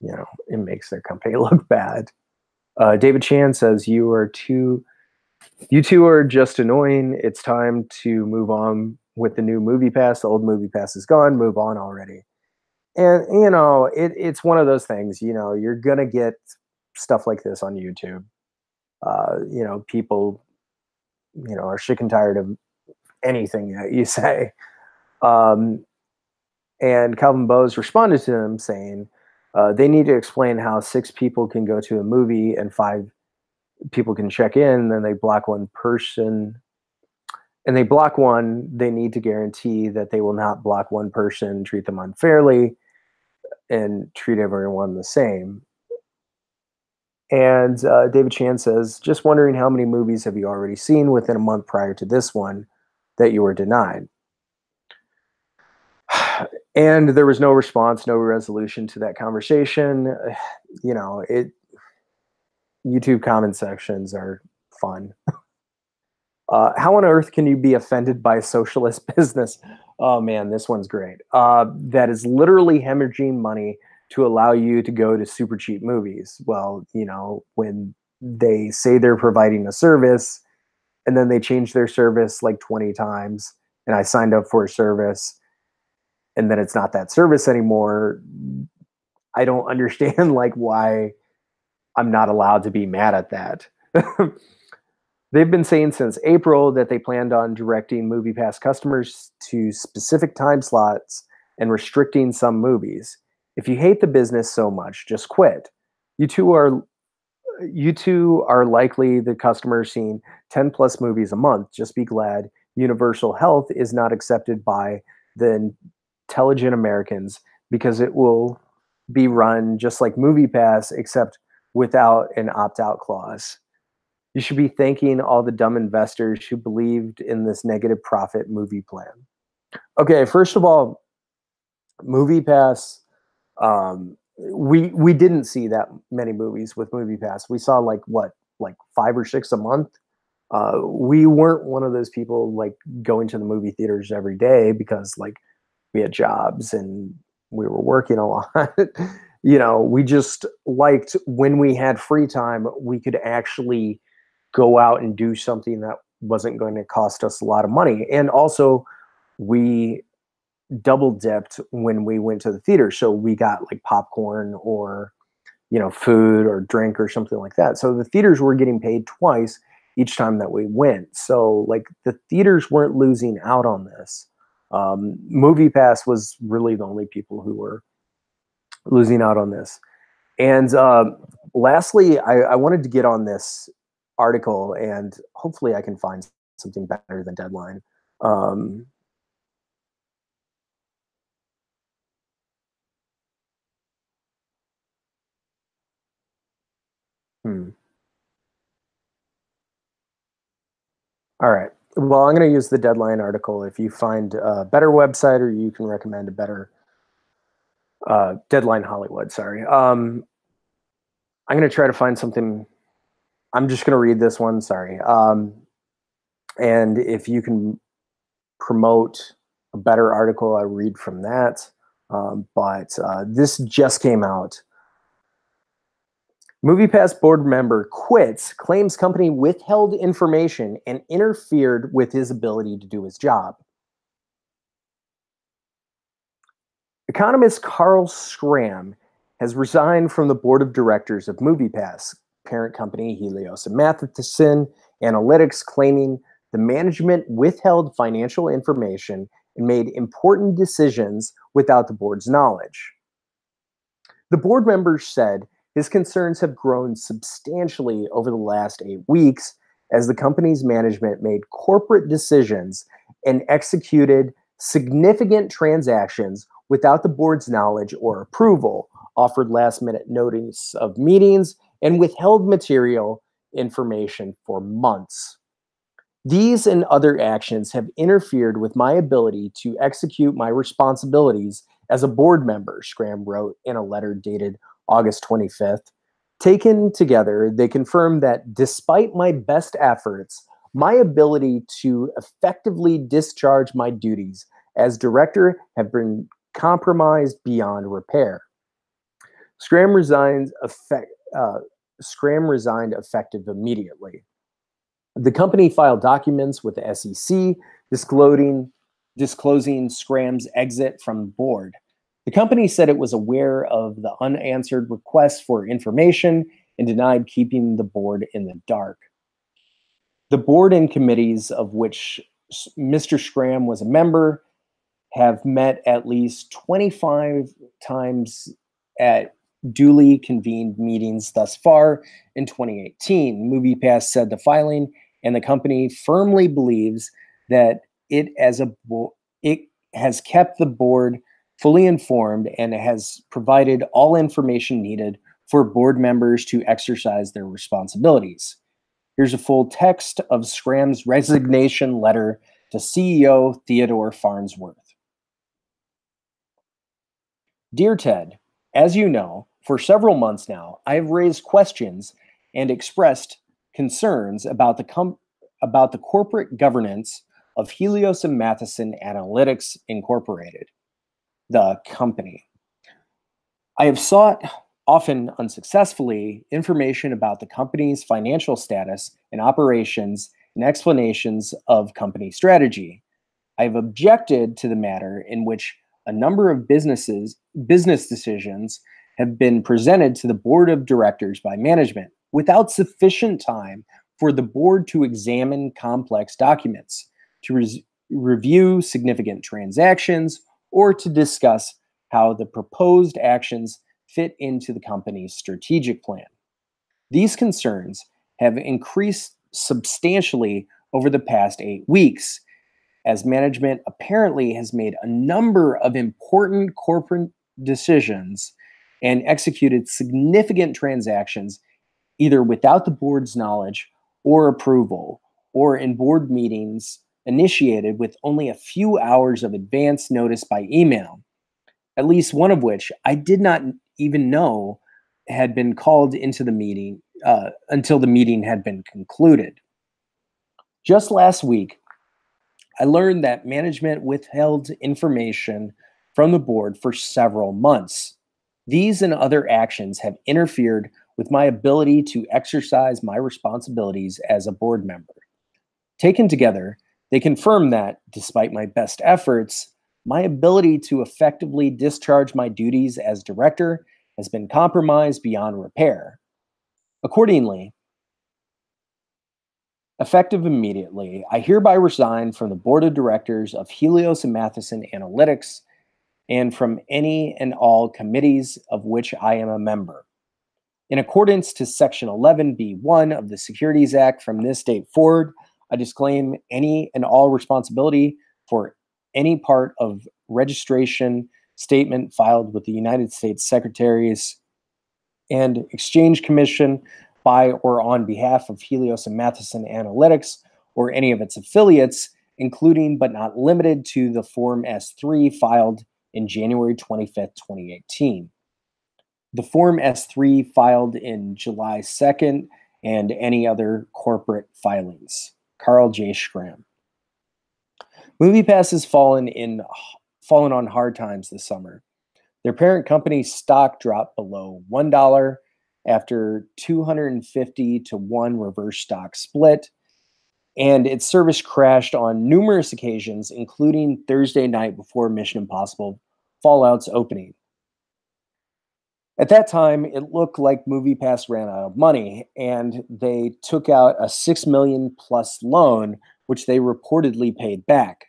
it makes their company look bad. David Chan says you two are just annoying. It's time to move on with the new MoviePass. The old MoviePass is gone. Move on already. And it's one of those things. You're gonna get stuff like this on YouTube. People are sick and tired of anything that you say. Um, and Calvin Bowes responded to them saying they need to explain how 6 people can go to a movie and 5 people can check in. Then they block one person, and they block one. They need to guarantee that they will not block one person, treat them unfairly, and treat everyone the same. And David Chan says, just wondering how many movies have you already seen within a month prior to this one that you were denied? And there was no response, no resolution to that conversation. YouTube comment sections are fun. How on earth can you be offended by a socialist business? Oh man, this one's great. That is literally hemorrhaging money to allow you to go to super cheap movies. Well, when they say they're providing a service and then they change their service like 20 times, and I signed up for a service and then it's not that service anymore, I don't understand like why I'm not allowed to be mad at that. They've been saying since April that they planned on directing MoviePass customers to specific time slots and restricting some movies. If you hate the business so much, just quit. You two are you two are likely the customers seeing 10 plus movies a month. Just be glad universal health is not accepted by the intelligent Americans, because it will be run just like MoviePass, except without an opt-out clause. You should be thanking all the dumb investors who believed in this negative profit movie plan. Okay, first of all, MoviePass, we didn't see that many movies with MoviePass. We saw like 5 or 6 a month. We weren't one of those people like going to the movie theaters every day because like we had jobs and we were working a lot. We just liked when we had free time, we could actually go out and do something that wasn't going to cost us a lot of money. And also, we double dipped when we went to the theater. So we got like popcorn or, food or drink or something like that. So the theaters were getting paid twice each time that we went. So like the theaters weren't losing out on this. MoviePass was really the only people who were losing out on this. And lastly, I wanted to get on this article, and hopefully I can find something better than Deadline. Um, hmm. All right. Well, I'm going to use the Deadline article. If you find a better website, or you can recommend a better Deadline Hollywood, sorry. I'm going to try to find something. I'm just going to read this one, sorry. And if you can promote a better article, I read from that. But this just came out. MoviePass board member quits, claims company withheld information and interfered with his ability to do his job. Economist Carl Schramm has resigned from the board of directors of MoviePass, parent company Helios and Matheson Analytics, claiming the management withheld financial information and made important decisions without the board's knowledge. The board members said His concerns have grown substantially over the last 8 weeks as the company's management made corporate decisions and executed significant transactions without the board's knowledge or approval, offered last minute notice of meetings, and withheld material information for months. These and other actions have interfered with my ability to execute my responsibilities as a board member, Scram wrote in a letter dated August 25th. Taken together, they confirm that despite my best efforts, my ability to effectively discharge my duties as director have been compromised beyond repair. Scram Scram resigned effective immediately. The company filed documents with the SEC disclosing Scram's exit from the board. The company said it was aware of the unanswered requests for information and denied keeping the board in the dark. The board and committees of which Mr. Scram was a member have met at least 25 times at duly convened meetings thus far in 2018. Moviepass said the filing, and the company firmly believes that it has kept the board fully informed and has provided all information needed for board members to exercise their responsibilities. Here's a full text of Scram's resignation letter to CEO Theodore Farnsworth. Dear Ted, as you know, for several months now, I have raised questions and expressed concerns about the corporate governance of Helios and Matheson Analytics Incorporated, the company. I have sought, often unsuccessfully, information about the company's financial status and operations and explanations of company strategy. I have objected to the manner in which a number of business decisions have been presented to the board of directors by management without sufficient time for the board to examine complex documents, to review significant transactions, or to discuss how the proposed actions fit into the company's strategic plan. These concerns have increased substantially over the past 8 weeks, as management apparently has made a number of important corporate decisions and executed significant transactions either without the board's knowledge or approval, or in board meetings initiated with only a few hours of advance notice by email, at least one of which I did not even know had been called into the meeting until the meeting had been concluded. Just last week, I learned that management withheld information from the board for several months. These and other actions have interfered with my ability to exercise my responsibilities as a board member. Taken together, they confirm that, despite my best efforts, my ability to effectively discharge my duties as director has been compromised beyond repair. Accordingly, effective immediately, I hereby resign from the board of directors of Helios and Matheson Analytics and from any and all committees of which I am a member. In accordance to Section 11B1 of the Securities Act, from this date forward, I disclaim any and all responsibility for any part of registration statement filed with the United States Secretaries and Exchange Commission by or on behalf of Helios and Matheson Analytics or any of its affiliates, including but not limited to the Form S-3 filed in January 25th, 2018. The Form S-3 filed in July 2nd, and any other corporate filings. Carl J. Scram. Moviepass has fallen on hard times this summer. Their parent company's stock dropped below $1 after 250 to 1 reverse stock split, and its service crashed on numerous occasions, including Thursday night before Mission Impossible Fallout's opening. At that time, it looked like Moviepass ran out of money, and they took out a $6 million plus loan, which they reportedly paid back.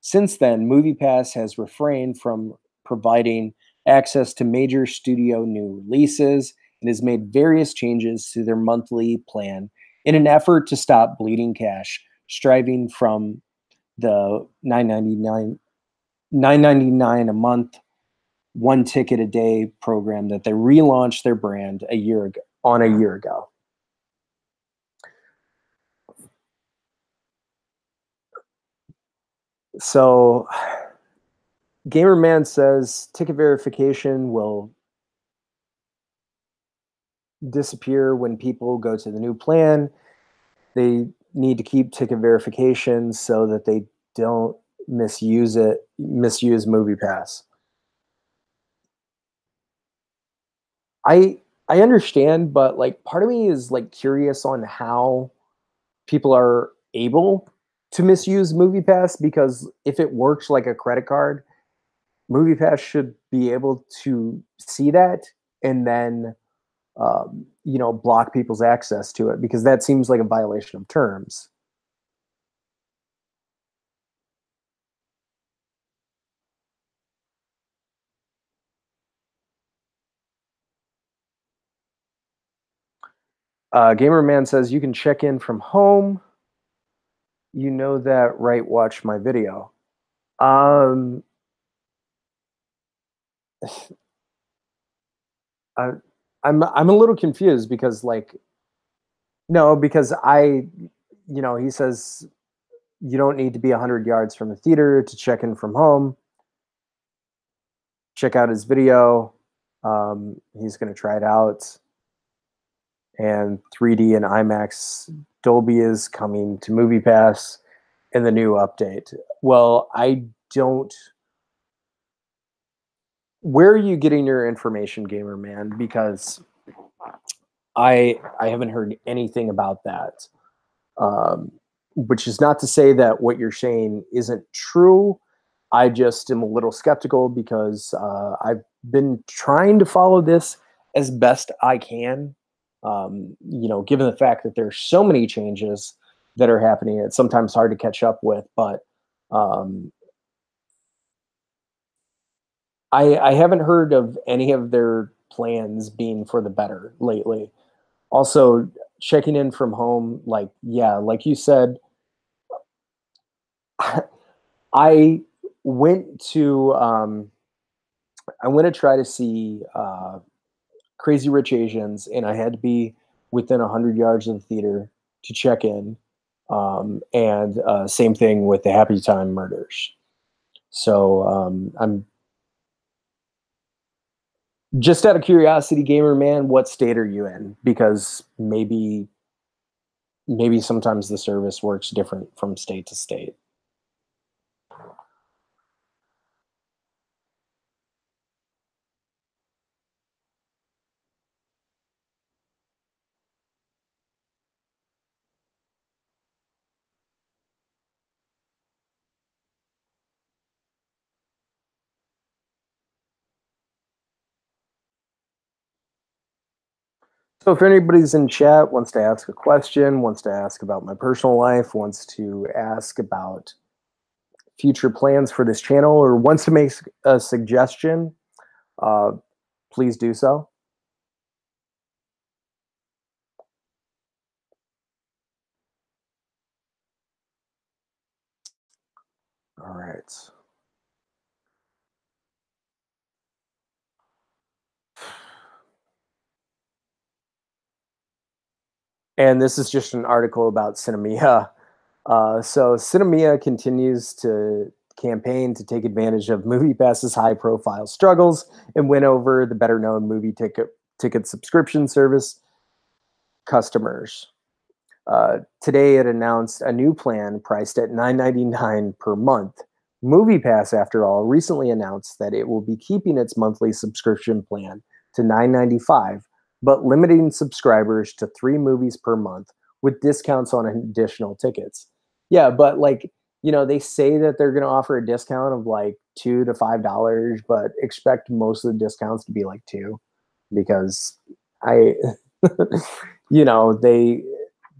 Since then, Moviepass has refrained from providing access to major studio new releases and has made various changes to their monthly plan in an effort to stop bleeding cash, striving from the 9.99 a month, one ticket a day program that they relaunched their brand a year ago. So Gamerman says ticket verification will disappear when people go to the new plan. They need to keep ticket verification so that they don't misuse Moviepass. I I understand, but like part of me is like curious on how people are able to misuse Moviepass, because if it works like a credit card, Moviepass should be able to see that and then block people's access to it, because that seems like a violation of terms. Gamerman says you can check in from home. You know that, right? Watch my video. Um, I, I'm a little confused because like no, because he says you don't need to be 100 yards from the theater to check in from home. Check out his video. He's going to try it out. And 3D and IMAX Dolby is coming to MoviePass in the new update. Well, I don't. Where are you getting your information, gamer man? Because I haven't heard anything about that. Which is not to say that what you're saying isn't true. I just am a little skeptical because I've been trying to follow this as best I can. Given the fact that there's so many changes that are happening, it's sometimes hard to catch up with. But um, I haven't heard of any of their plans being for the better lately. Also, checking in from home, like yeah, like you said, I went to I went to try to see Crazy Rich Asians, and I had to be within 100 yards of the theater to check in. And same thing with the Happy Time Murders. So I'm just out of curiosity, gamer man, what state are you in? Because maybe sometimes the service works different from state to state. So if anybody's in chat, wants to ask a question, wants to ask about my personal life, wants to ask about future plans for this channel, or wants to make a suggestion, uh, please do so. All right. And this is just an article about Cinemia. So Cinemia continues to campaign to take advantage of MoviePass's high-profile struggles and win over the better-known movie ticket subscription service customers. Today, it announced a new plan priced at $9.99 per month. MoviePass, after all, recently announced that it will be keeping its monthly subscription plan to $9.95, but limiting subscribers to 3 movies per month with discounts on additional tickets. Yeah, but they say that they're going to offer a discount of like $2 to $5, but expect most of the discounts to be like two, because I, they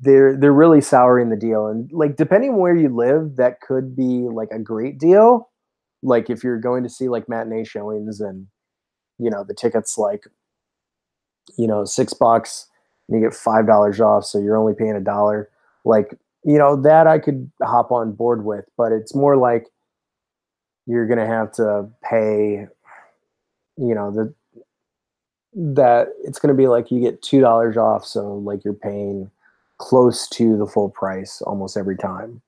they're really souring the deal, and like depending where you live, that could be like a great deal. Like if you're going to see like matinee showings, and the tickets like $6 and you get $5 off, so you're only paying $1. Like, that I could hop on board with, but it's more like you're gonna have to pay, the that it's gonna be like you get $2 off, so like you're paying close to the full price almost every time.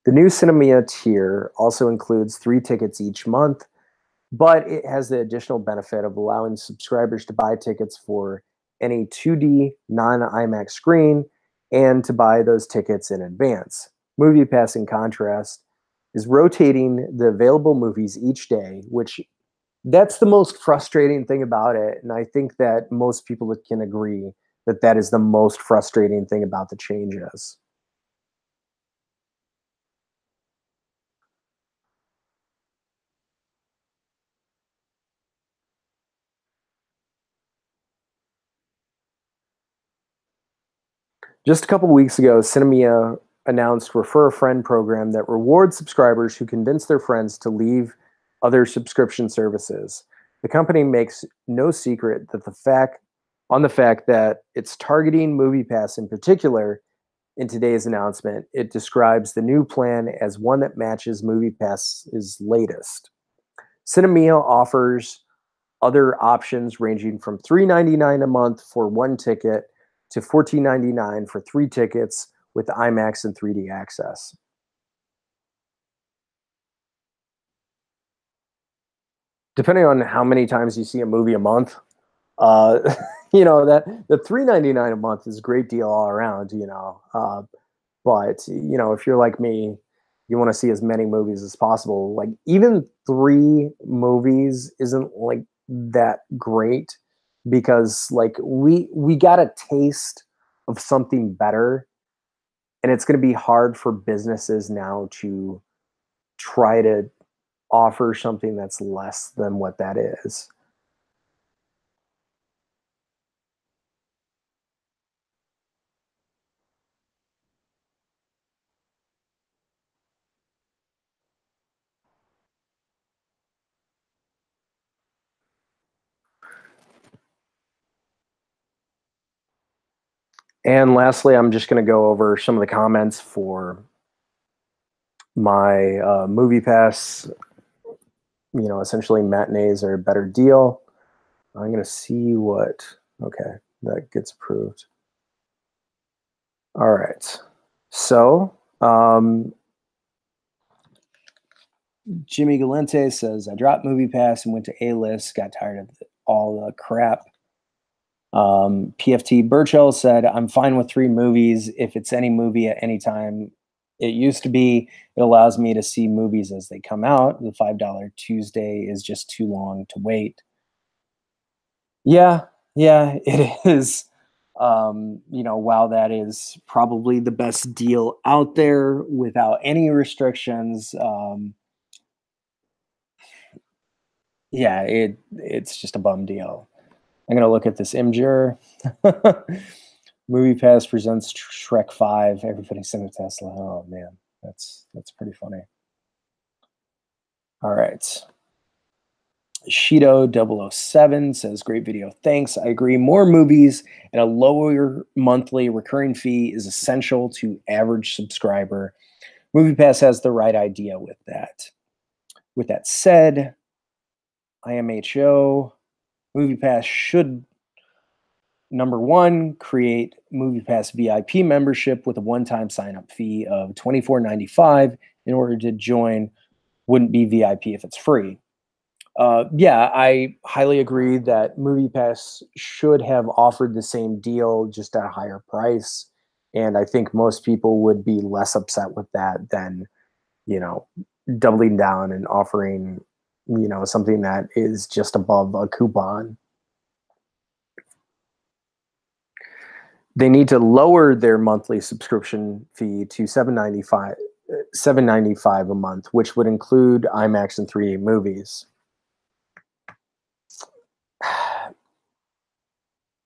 The new Cinemia tier also includes 3 tickets each month, but it has the additional benefit of allowing subscribers to buy tickets for any 2D non IMAX screen and to buy those tickets in advance. MoviePass, in contrast, is rotating the available movies each day, which that's the most frustrating thing about it. And I think that most people can agree that that is the most frustrating thing about the changes. Just a couple weeks ago, Cinemia announced Refer a Friend program that rewards subscribers who convince their friends to leave other subscription services. The company makes no secret that the fact that it's targeting MoviePass in particular. In today's announcement, it describes the new plan as one that matches MoviePass's latest. Cinemia offers other options ranging from $3.99 a month for 1 ticket to $14.99 for 3 tickets with IMAX and 3D access. Depending on how many times you see a movie a month, uh, that the $3.99 a month is a great deal all around. But if you're like me, you want to see as many movies as possible. Like even 3 movies isn't like that great because like we got a taste of something better, and it's going to be hard for businesses now to try to offer something that's less than what that is. And lastly, I'm just going to go over some of the comments for my movie pass. Essentially matinees are a better deal. I'm going to see what, okay, that gets approved. All right. So, Jimmy Galente says, I dropped Movie Pass and went to A-List, got tired of all the crap. PFT Burchell said, I'm fine with 3 movies if it's any movie at any time. It used to be it allows me to see movies as they come out. The $5 Tuesday is just too long to wait. Yeah, yeah, it is. While that is probably the best deal out there without any restrictions, yeah, it's just a bum deal. I'm gonna look at this Imgur. Movie Pass presents Shrek 5. Everybody sing a Tesla. Oh man, that's pretty funny. All right. Shido 007 says, great video. Thanks. I agree. More movies and a lower monthly recurring fee is essential to average subscriber. MoviePass has the right idea with that. With that said, IMHO, MoviePass should, number one, create MoviePass VIP membership with a one-time sign-up fee of $24.95 in order to join. Wouldn't be VIP if it's free. Yeah, I highly agree that MoviePass should have offered the same deal just at a higher price. And I think most people would be less upset with that than, you know, doubling down and offering, something that is just above a coupon. They need to lower their monthly subscription fee to $7.95 a month, which would include IMAX and 3D movies.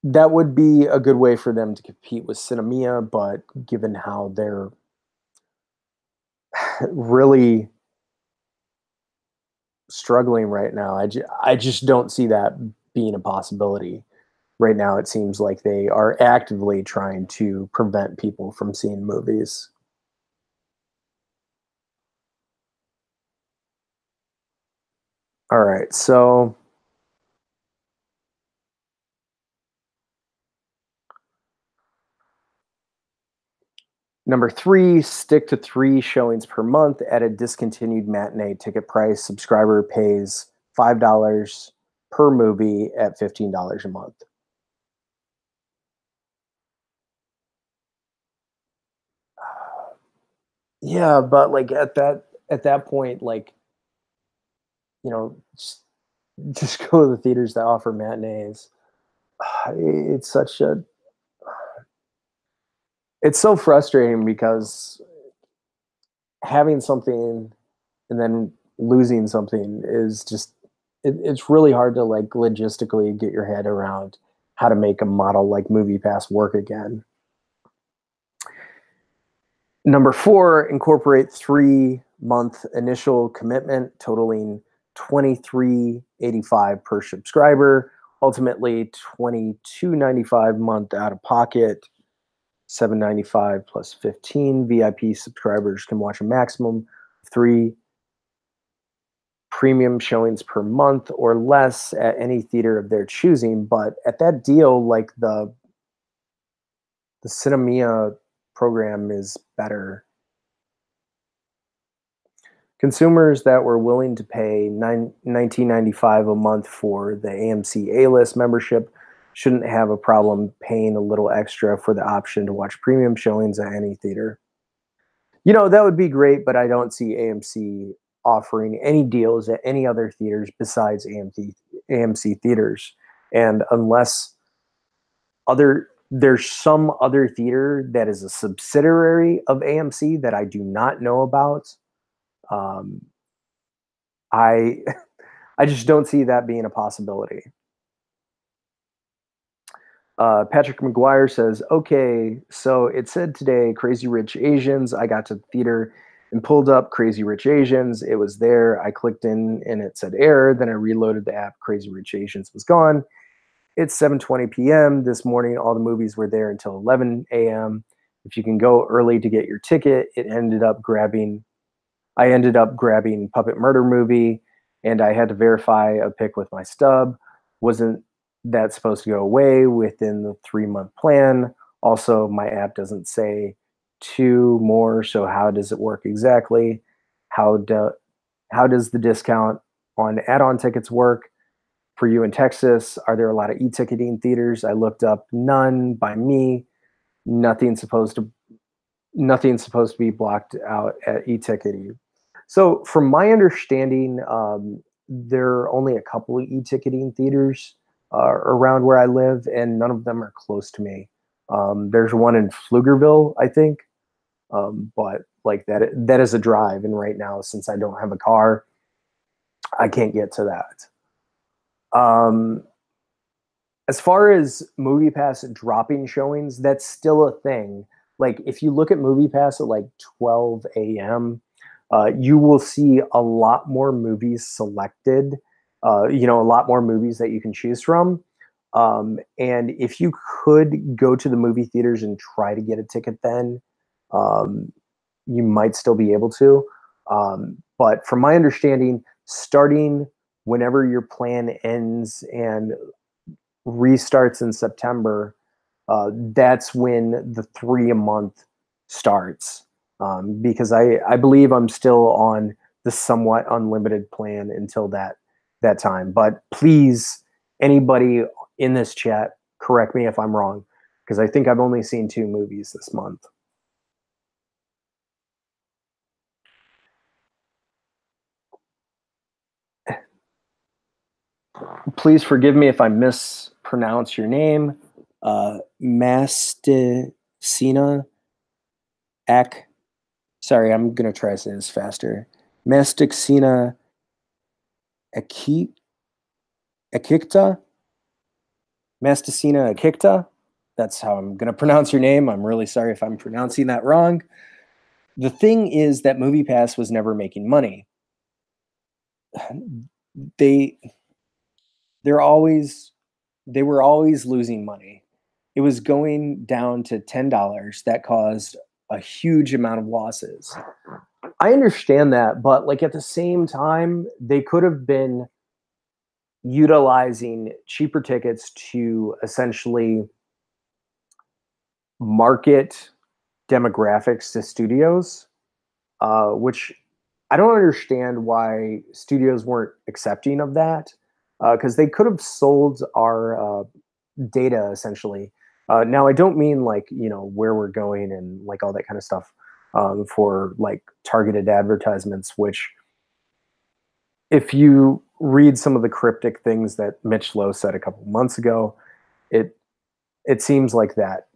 That would be a good way for them to compete with Cinemia, but given how they're really struggling right now, I just don't see that being a possibility. right now it seems like they are actively trying to prevent people from seeing movies. All right, so number three, stick to 3 showings per month at a discontinued matinee ticket price. Subscriber pays $5 per movie at $15 a month. Yeah, but like at that point, like, you know, just go to the theaters that offer matinees. It's such a it's so frustrating because having something and then losing something is just it's really hard to like logistically get your head around how to make a model like MoviePass work again. Number four, incorporate 3 month initial commitment totaling 23.85 per subscriber, ultimately 22.95 month out of pocket, 7.95 plus 15. VIP subscribers can watch a maximum of 3 premium showings per month or less at any theater of their choosing. But at that deal, like the Cinemia program is better. Consumers that were willing to pay $19.95 a month for the AMC A-list membership shouldn't have a problem paying a little extra for the option to watch premium showings at any theater. That would be great, but I don't see AMC offering any deals at any other theaters besides AMC theaters. And unless there's some other theater that is a subsidiary of AMC that I do not know about, um, I I just don't see that being a possibility. Patrick McGuire says, okay, so it said today, Crazy Rich Asians. I got to the theater and pulled up Crazy Rich Asians. It was there. I clicked in and it said error. Then I reloaded the app. Crazy Rich Asians was gone. It's 7:20 p.m. this morning. All the movies were there until 11 a.m. If you can go early to get your ticket, I ended up grabbing Puppet Murder Movie, and I had to verify a pick with my stub. Wasn't that supposed to go away within the 3 month plan? Also, my app doesn't say 2 more, so how does it work exactly? How do how does the discount on add-on tickets work for you in Texas? Are there a lot of e-ticketing theaters? I looked up none by me. Nothing's supposed to nothing's supposed to be blocked out at e-ticketing. So, from my understanding, there are only a couple of e-ticketing theaters around where I live, and none of them are close to me. There's one in Pflugerville, I think, but like that is a drive, and right now, since I don't have a car, I can't get to that. Um, as far as MoviePass dropping showings, that's still a thing. Like if you look at MoviePass at like 12 a.m., you will see a lot more movies selected. A lot more movies that you can choose from. And if you could go to the movie theaters and try to get a ticket, then um, you might still be able to. But from my understanding, starting whenever your plan ends and restarts in September, that's when the 3 a month starts. Because I believe I'm still on the somewhat unlimited plan until that time. But please, anybody in this chat, correct me if I'm wrong, because I think I've only seen 2 movies this month. Please forgive me if I mispronounce your name. Masticina Ek. Sorry, I'm gonna try to say this faster. Masticina Aki Akikta? Masticina Akikta? That's how I'm gonna pronounce your name. I'm really sorry if I'm pronouncing that wrong. The thing is that MoviePass was never making money. They they're always they were always losing money. It was going down to $10 that caused a huge amount of losses. I understand that, but like at the same time, they could have been utilizing cheaper tickets to essentially market demographics to studios, which I don't understand why studios weren't accepting of that, because they could have sold our data essentially. Now, I don't mean like where we're going and like all that kind of stuff for like targeted advertisements. Which, if you read some of the cryptic things that Mitch Lowe said a couple months ago, it it seems like that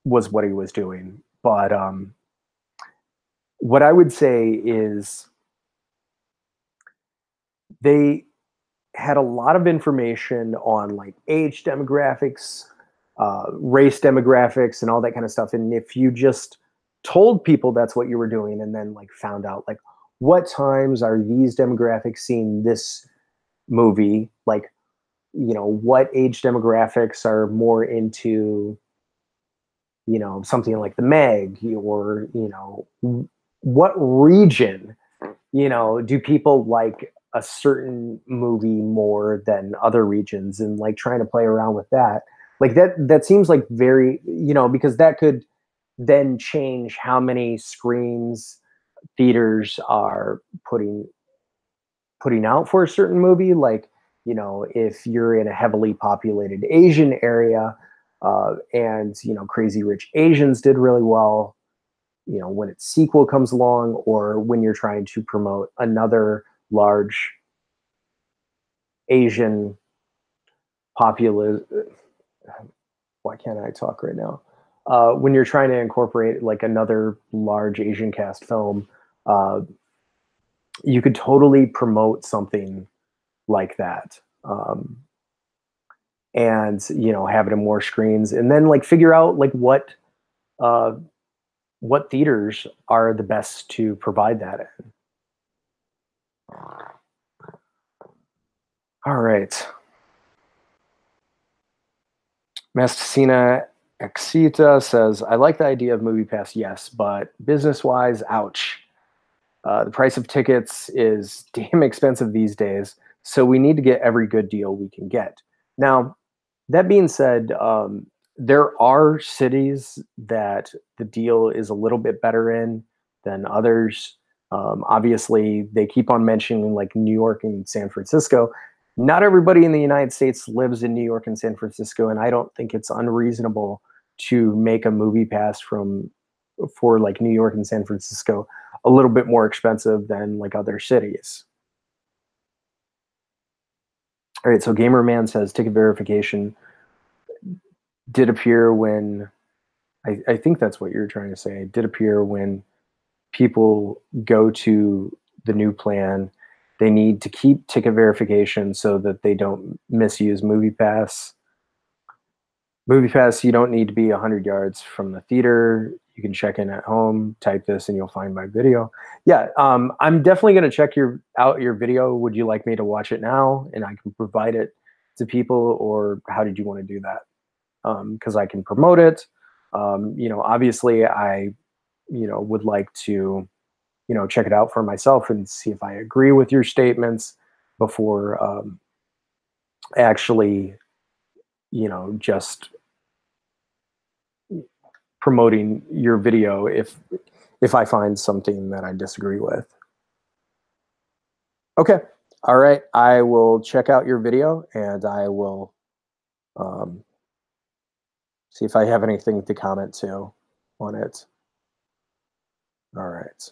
was what he was doing. But what I would say is they had a lot of information on like age demographics, race demographics, and all that kind of stuff. And if you just told people that's what you were doing, and then like found out like what times are these demographics seeing this movie, like what age demographics are more into something like the Meg, or what region do people like a certain movie more than other regions, and like trying to play around with that. Like that seems like very, because that could then change how many screens theaters are putting out for a certain movie. Like, if you're in a heavily populated Asian area, and Crazy Rich Asians did really well, when its sequel comes along, or when you're trying to promote another large Asian populace. Why can't I talk right now? When you're trying to incorporate like another large Asian cast film, uh, you could totally promote something like that. And have it in more screens, and then like figure out like uh, what theaters are the best to provide that in. All right. Masticina Exita says, I like the idea of Moviepass, yes, but business wise, ouch. The price of tickets is damn expensive these days, so we need to get every good deal we can get. Now, that being said, there are cities that the deal is a little bit better in than others. Obviously, they keep on mentioning like New York and San Francisco. Not everybody in the United States lives in New York and San Francisco, and I don't think it's unreasonable to make a movie pass for like New York and San Francisco a little bit more expensive than like other cities. All right, so Gamerman says ticket verification did appear when I think that's what you're trying to say. It did appear when people go to the new plan, they need to keep ticket verification so that they don't misuse MoviePass. MoviePass, you don't need to be 100 yards from the theater. You can check in at home, type this, and you'll find my video. Yeah, I'm definitely going to check out your video. Would you like me to watch it now, and I can provide it to people, or how did you want to do that? Because I can promote it. Obviously, I would like to check it out for myself and see if I agree with your statements before actually just promoting your video if I find something that I disagree with. Okay. All right. I will check out your video, and I will um, see if I have anything to comment to on it. All right.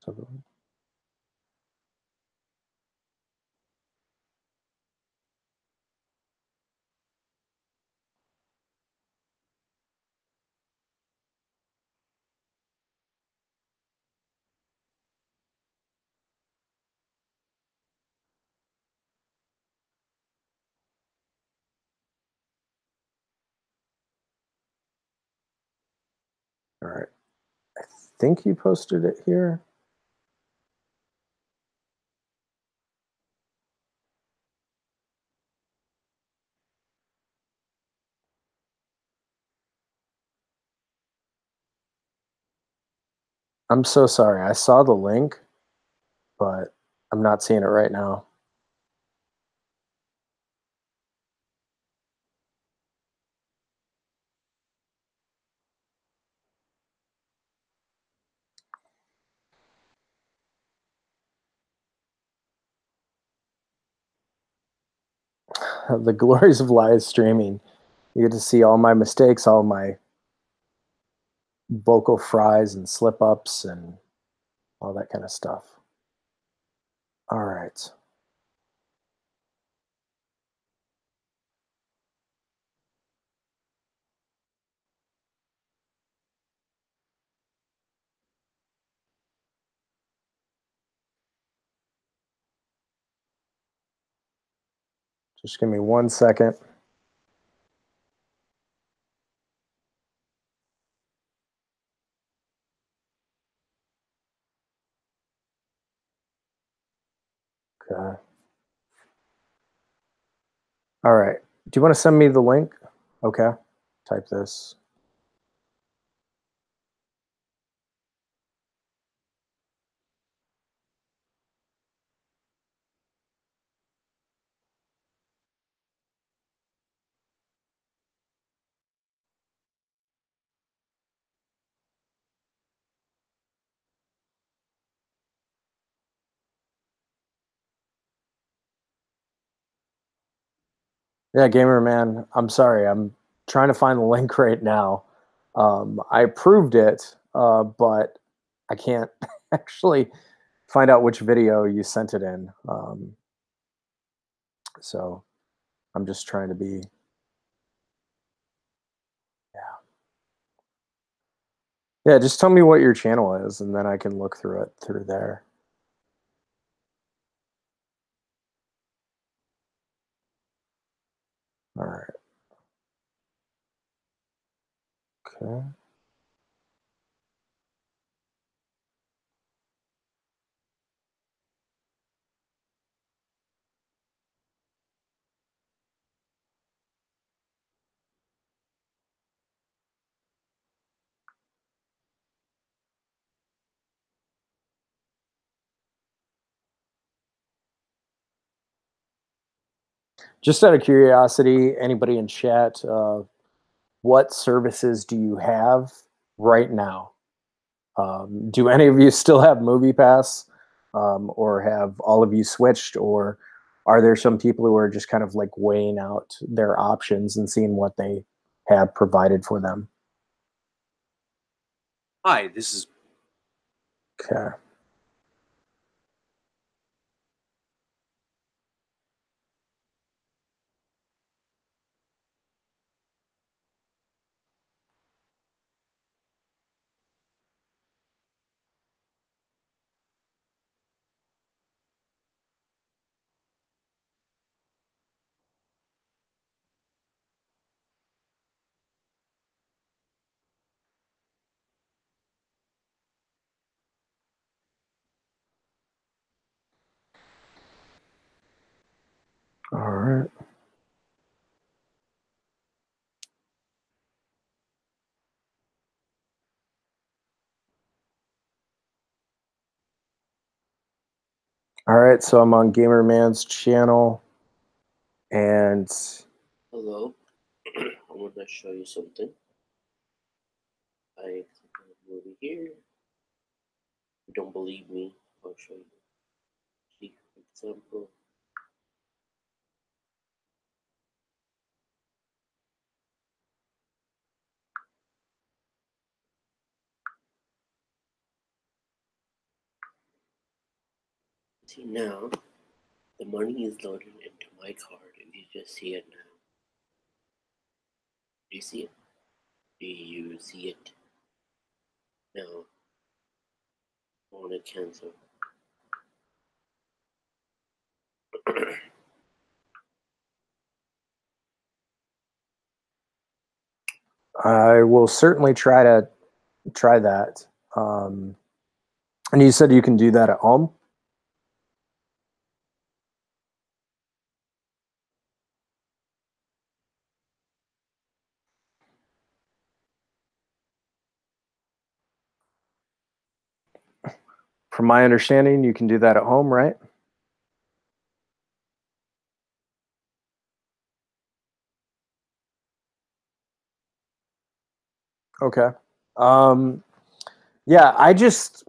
So, all right. I think you posted it here. I'm so sorry. I saw the link, but I'm not seeing it right now. The glories of live streaming. You get to see all my mistakes, all my vocal fries and slip ups and all that kind of stuff. All right. Just give me 1 second. Okay. All right. Do you want to send me the link? Okay. Type this. Yeah, gamer man. I'm sorry. I'm trying to find the link right now. I approved it, but I can't actually find out which video you sent it in. So I'm just trying to be. Yeah. Yeah, just tell me what your channel is, and then I can look through it through there. All right. Okay. Just out of curiosity, anybody in chat, what services do you have right now? Do any of you still have Moviepass, or have all of you switched, or are there some people who are just kind of like weighing out their options and seeing what they have provided for them? Hi, this is Okay. All right. All right. So I'm on Gamer Man's channel, and hello. I want to show you something. I click on the movie here. If you don't believe me, I'll show you. See, for example. See now, the money is loaded into my card. If you just see it now. Do you see it? Do you see it? Now, I want to cancel. I will certainly try that. Um, and you said you can do that at home? From my understanding, you can do that at home, right? Okay. Um, yeah, I just,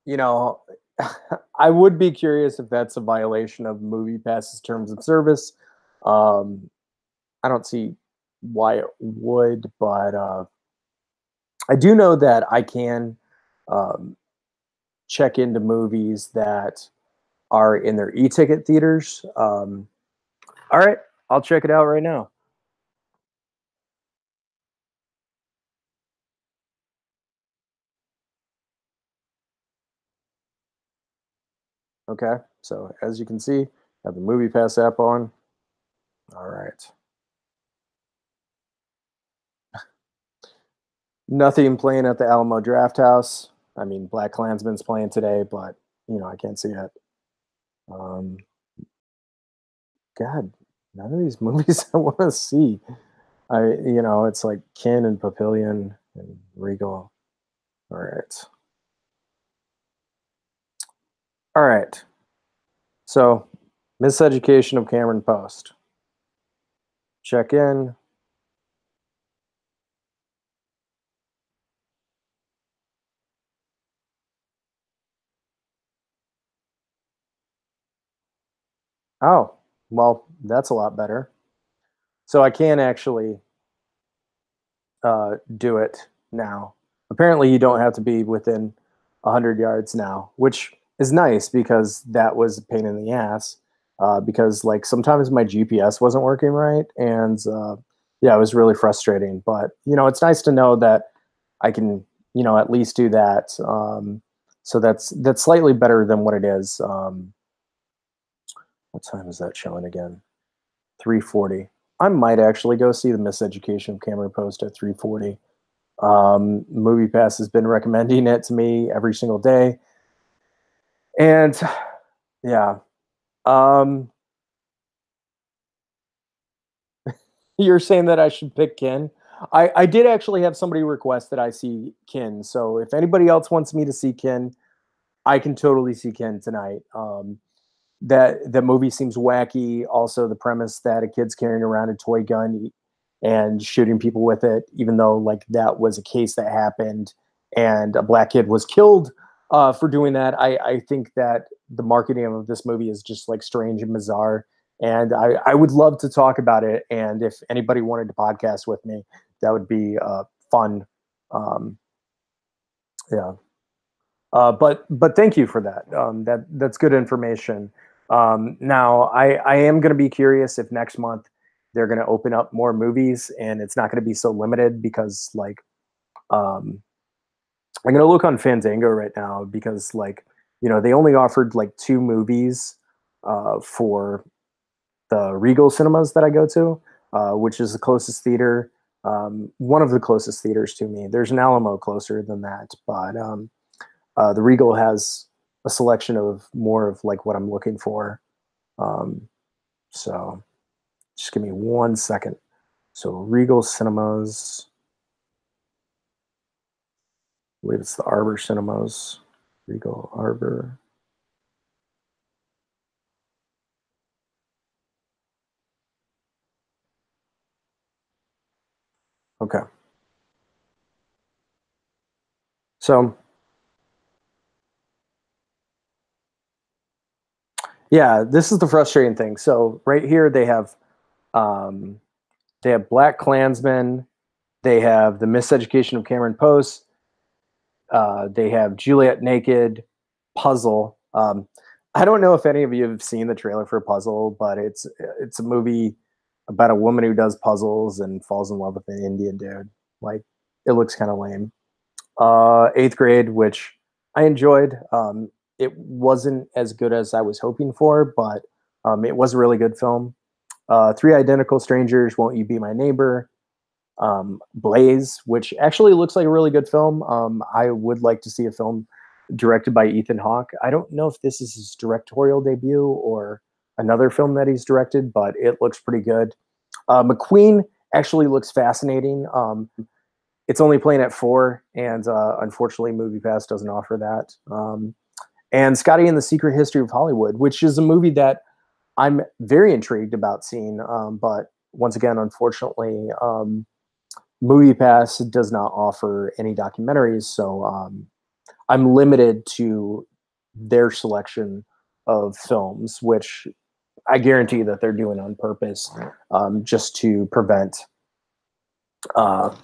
you know, I would be curious if that's a violation of Moviepass's terms of service. Um, I don't see why it would, but I do know that I can um, check into movies that are in their e-ticket theaters. All right, I'll check it out right now. Okay, so as you can see, I have the Moviepass app on. All right. Nothing playing at the Alamo Draft House. I mean, Black Klansman's playing today, but I can't see it. Um, God, none of these movies I want to see. It's like Kin and Papillion and Regal. All right. All right. So, Miseducation of Cameron Post. Check in. Oh, well, that's a lot better. So I can actually do it now. Apparently, you don't have to be within 100 yards now, which is nice because that was a pain in the ass. Because like sometimes my GPS wasn't working right, and yeah, it was really frustrating. But it's nice to know that I can at least do that. So that's slightly better than what it is. What time is that showing again? 3:40. I might actually go see the Miseducation of Cameron Post at 3:40. MoviePass has been recommending it to me every single day, and yeah, um, you're saying that I should pick Ken. I did actually have somebody request that I see Ken, so if anybody else wants me to see Ken, I can totally see Ken tonight. That movie seems wacky. Also, the premise that a kid's carrying around a toy gun and shooting people with it, even though like that was a case that happened and a black kid was killed for doing that. I think that the marketing of this movie is just like strange and bizarre. And I would love to talk about it. And if anybody wanted to podcast with me, that would be fun. Um, yeah. But thank you for that. That's good information. Now I am going to be curious if next month they're going to open up more movies and it's not going to be so limited because like um, I'm going to look on Fandango right now because like they only offered like two movies for the Regal cinemas that I go to, which is the closest theater. One of the closest theaters to me. There's an Alamo closer than that, but the Regal has a selection of more of like what I'm looking for. Um, so just give me 1 second. So Regal Cinemas, I believe it's the Arbor Cinemas. Regal Arbor. Okay. So yeah, this is the frustrating thing. So right here um, they have Black Klansman, they have the Miseducation of Cameron Post, they have Juliet Naked, Puzzle. I don't know if any of you have seen the trailer for Puzzle, but it's a movie about a woman who does puzzles and falls in love with an Indian dude. Like it looks kind of lame. Eighth Grade, which I enjoyed. It wasn't as good as I was hoping for, but it was a really good film. Three Identical Strangers, Won't You Be My Neighbor? Blaze, which actually looks like a really good film. I would like to see a film directed by Ethan Hawke. I don't know if this is his directorial debut or another film that he's directed, but it looks pretty good. McQueen actually looks fascinating. it's only playing at 4, and unfortunately, Moviepass doesn't offer that. And Scotty and the Secret History of Hollywood, which is a movie that I'm very intrigued about seeing, but once again, unfortunately, Moviepass does not offer any documentaries, so I'm limited to their selection of films, which I guarantee that they're doing on purpose, just to uh,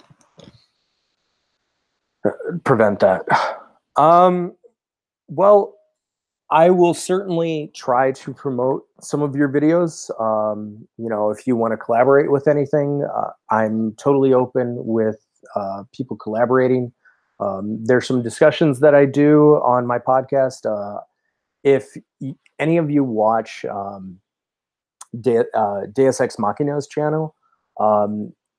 prevent that. Um, well, I will certainly try to promote some of your videos. If you want to collaborate with anything, I'm totally open with people collaborating. There's some discussions that I do on my podcast. If any of you watch Deus Ex Machina's channel,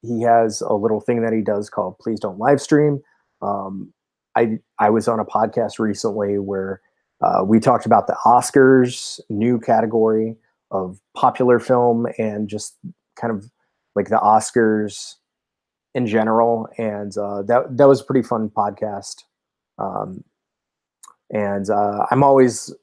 he has a little thing that he does called "Please Don't Live Stream." I was on a podcast recently where we talked about the Oscars new category of popular film and just kind of like the Oscars in general, and that was a pretty fun podcast. Um, and I'm always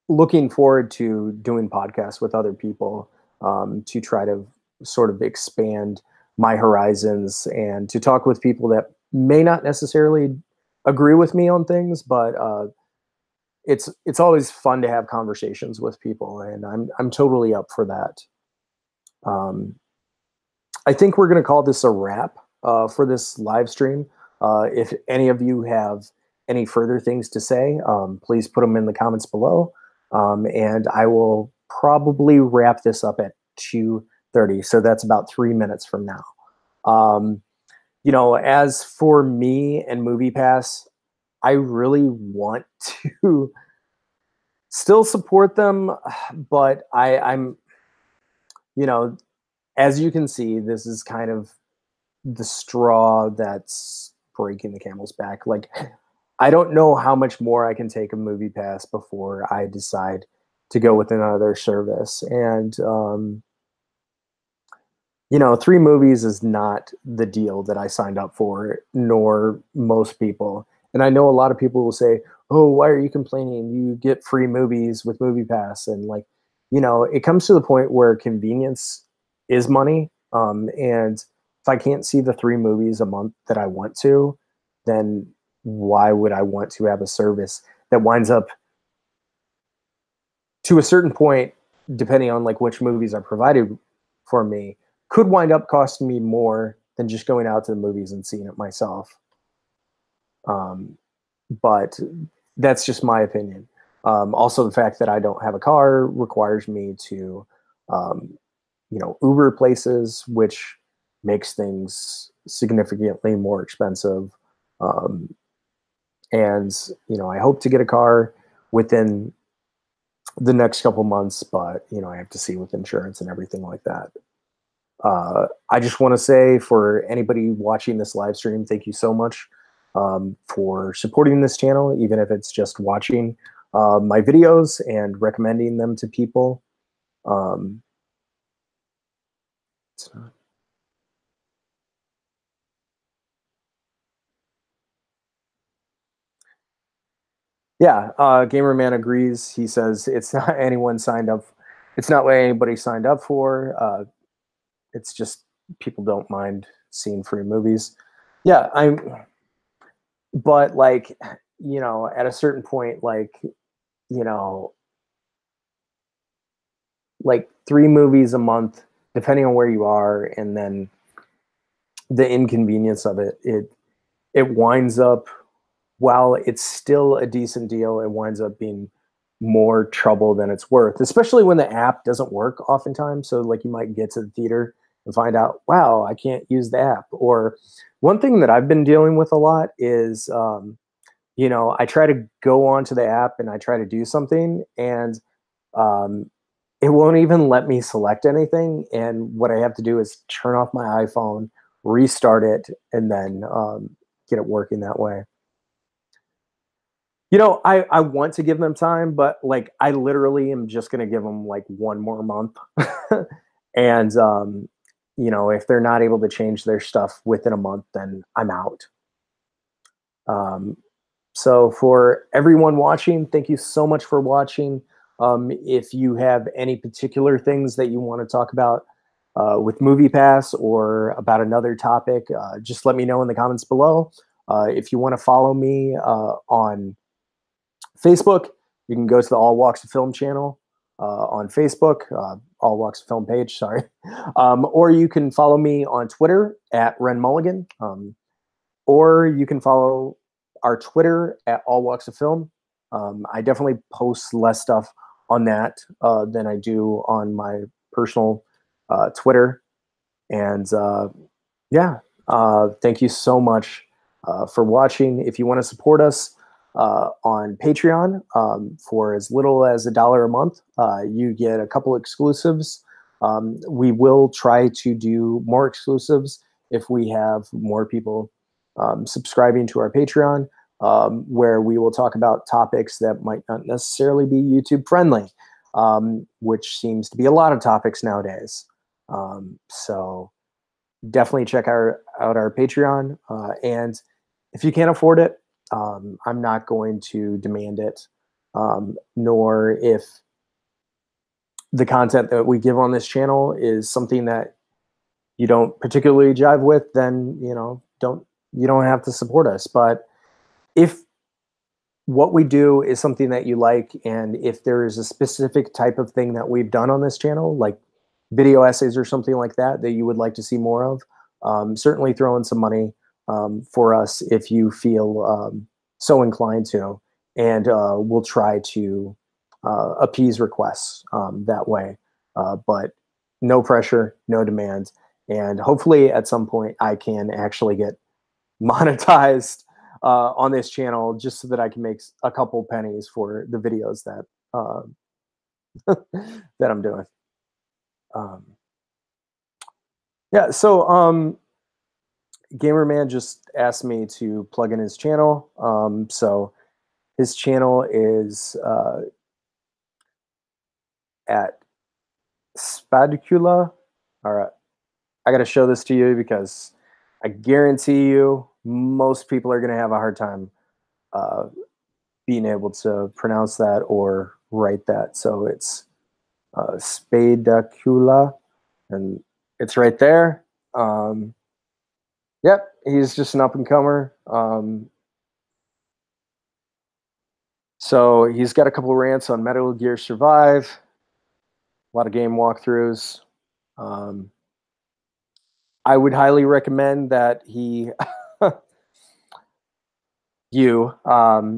looking forward to doing podcasts with other people, to try to sort of expand my horizons and to talk with people that may not necessarily agree with me on things, but it's always fun to have conversations with people, and I'm totally up for that. Um, I think we're going to call this a wrap for this live stream. If any of you have any further things to say, please put them in the comments below, and I will probably wrap this up at 2:30. So that's about 3 minutes from now. As for me and Moviepass, I really want to still support them, but I'm, you know, as you can see, this is kind of the straw that's breaking the camel's back. Like, I don't know how much more I can take a Moviepass before I decide to go with another service. And 3 movies is not the deal that I signed up for, nor most people. And I know a lot of people will say, "Oh, why are you complaining? You get free movies with MoviePass." And it comes to the point where convenience is money. And if I can't see the 3 movies a month that I want to, then why would I want to have a service that winds up, to a certain point, depending on like which movies are provided for me, could wind up costing me more than just going out to the movies and seeing it myself. But that's just my opinion. Also, the fact that I don't have a car requires me to, Uber places, which makes things significantly more expensive. Um, and I hope to get a car within the next couple months, but I have to see with insurance and everything like that. I just want to say, for anybody watching this live stream, thank you so much for supporting this channel, even if it's just watching my videos and recommending them to people. It's not. Yeah, Gamerman agrees. He says it's not anyone signed up. It's not what anybody signed up for. It's just people don't mind seeing free movies. Yeah, but at a certain point, you know, like 3 movies a month, depending on where you are, and then the inconvenience of it winds up, while it's still a decent deal, it winds up being more trouble than it's worth, especially when the app doesn't work oftentimes. So like you might get to the theater and find out, wow, I can't use the app. Or one thing that I've been dealing with a lot is, I try to go onto the app and I try to do something, and um, it won't even let me select anything. And what I have to do is turn off my iPhone, restart it, and then get it working that way. I want to give them time, but like I literally am just going to give them like one more month. And if they're not able to change their stuff within a month, then I'm out. So for everyone watching, thank you so much for watching. If you have any particular things that you want to talk about with Moviepass or about another topic, just let me know in the comments below. If you want to follow me on Facebook, you can go to the All Walks of Film channel on Facebook, All Walks of Film page, sorry. Or you can follow me on Twitter at Ren Mulligan. Or you can follow our Twitter at All Walks of Film. I definitely post less stuff on that than I do on my personal Twitter. And yeah, thank you so much for watching. If you want to support us on Patreon for as little as $1 a month, you get a couple exclusives. We will try to do more exclusives if we have more people subscribing to our Patreon, where we will talk about topics that might not necessarily be YouTube friendly, which seems to be a lot of topics nowadays. So definitely check out our Patreon. And if you can't afford it, I'm not going to demand it, nor if the content that we give on this channel is something that you don't particularly jive with, then you don't have to support us. But if what we do is something that you like, and if there is a specific type of thing that we've done on this channel, like video essays or something like that, that you would like to see more of, certainly throw in some money for us if you feel so inclined to, and we'll try to appease requests that way. But no pressure, no demand, and hopefully at some point I can actually get monetized on this channel, just so that I can make a couple pennies for the videos that that I'm doing. Yeah, so Gamerman just asked me to plug in his channel. So his channel is at Spadicula. All right, I got to show this to you because I guarantee you most people are going to have a hard time being able to pronounce that or write that. So it's Spadicula, and it's right there. Yep, he's just an up-and-comer. So he's got a couple of rants on Metal Gear Survive, a lot of game walkthroughs. I would highly recommend that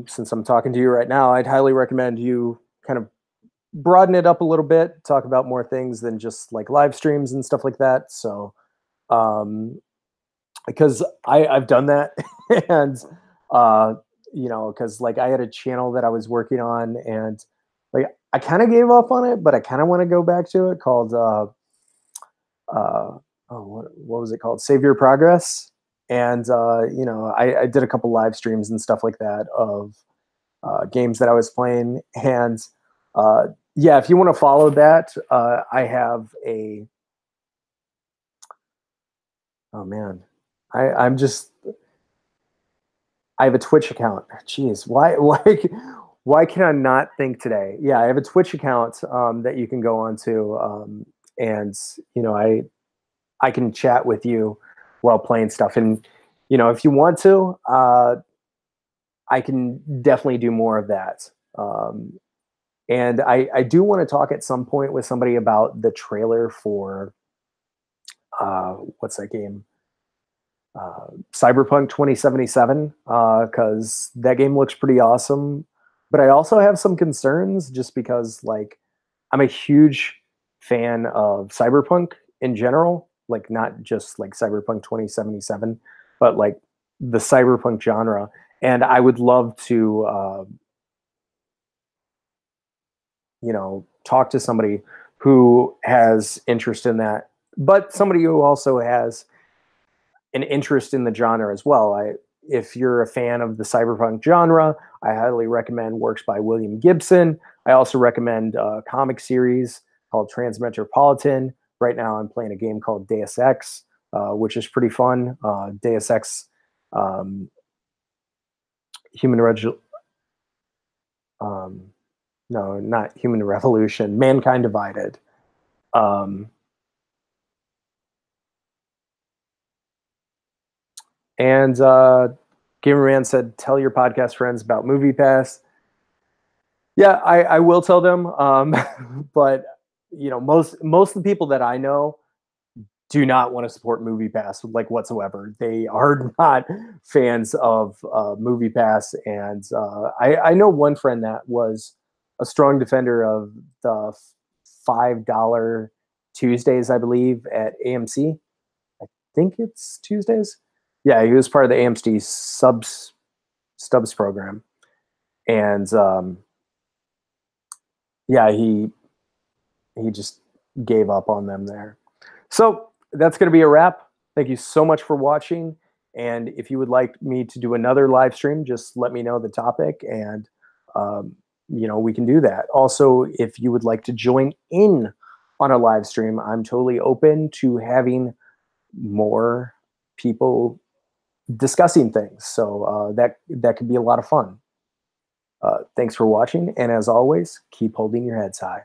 since I'm talking to you right now, I'd highly recommend you kind of broaden it up a little bit, talk about more things than just like live streams and stuff like that. So, because I've done that, and because like I had a channel that I was working on, and like I kind of gave up on it, but I kind of want to go back to it, called what was it called? Save Your Progress. And I did a couple live streams and stuff like that of games that I was playing. And yeah, if you want to follow that, I have a oh man, I'm just I have a Twitch account. Jeez, why can I not think today? Yeah, I have a Twitch account that you can go onto, and I can chat with you while playing stuff. And if you want to, I can definitely do more of that. And I do want to talk at some point with somebody about the trailer for what's that game? Cyberpunk 2077, because that game looks pretty awesome. But I also have some concerns, just because like I'm a huge fan of Cyberpunk in general, like not just like Cyberpunk 2077, but like the Cyberpunk genre. And I would love to talk to somebody who has interest in that, but somebody who also has an interest in the genre as well. If you're a fan of the cyberpunk genre, I highly recommend works by William Gibson. I also recommend a comic series called Transmetropolitan right now I'm playing a game called Deus Ex, which is pretty fun. Deus Ex, um, Human Reg- um, no, not Human Revolution, Mankind Divided. Um, and Gamerman said, "Tell your podcast friends about Moviepass." Yeah, I will tell them, but most of the people that I know do not want to support Moviepass like whatsoever. They are not fans of Moviepass, and I know one friend that was a strong defender of the $5 Tuesdays, I believe, at AMC. I think it's Tuesdays. Yeah, he was part of the AMC Stubs program, and yeah, he just gave up on them there. So that's going to be a wrap. Thank you so much for watching. And if you would like me to do another live stream, just let me know the topic, and we can do that. Also, if you would like to join in on a live stream, I'm totally open to having more people discussing things. So that could be a lot of fun. Thanks for watching, and as always, keep holding your heads high.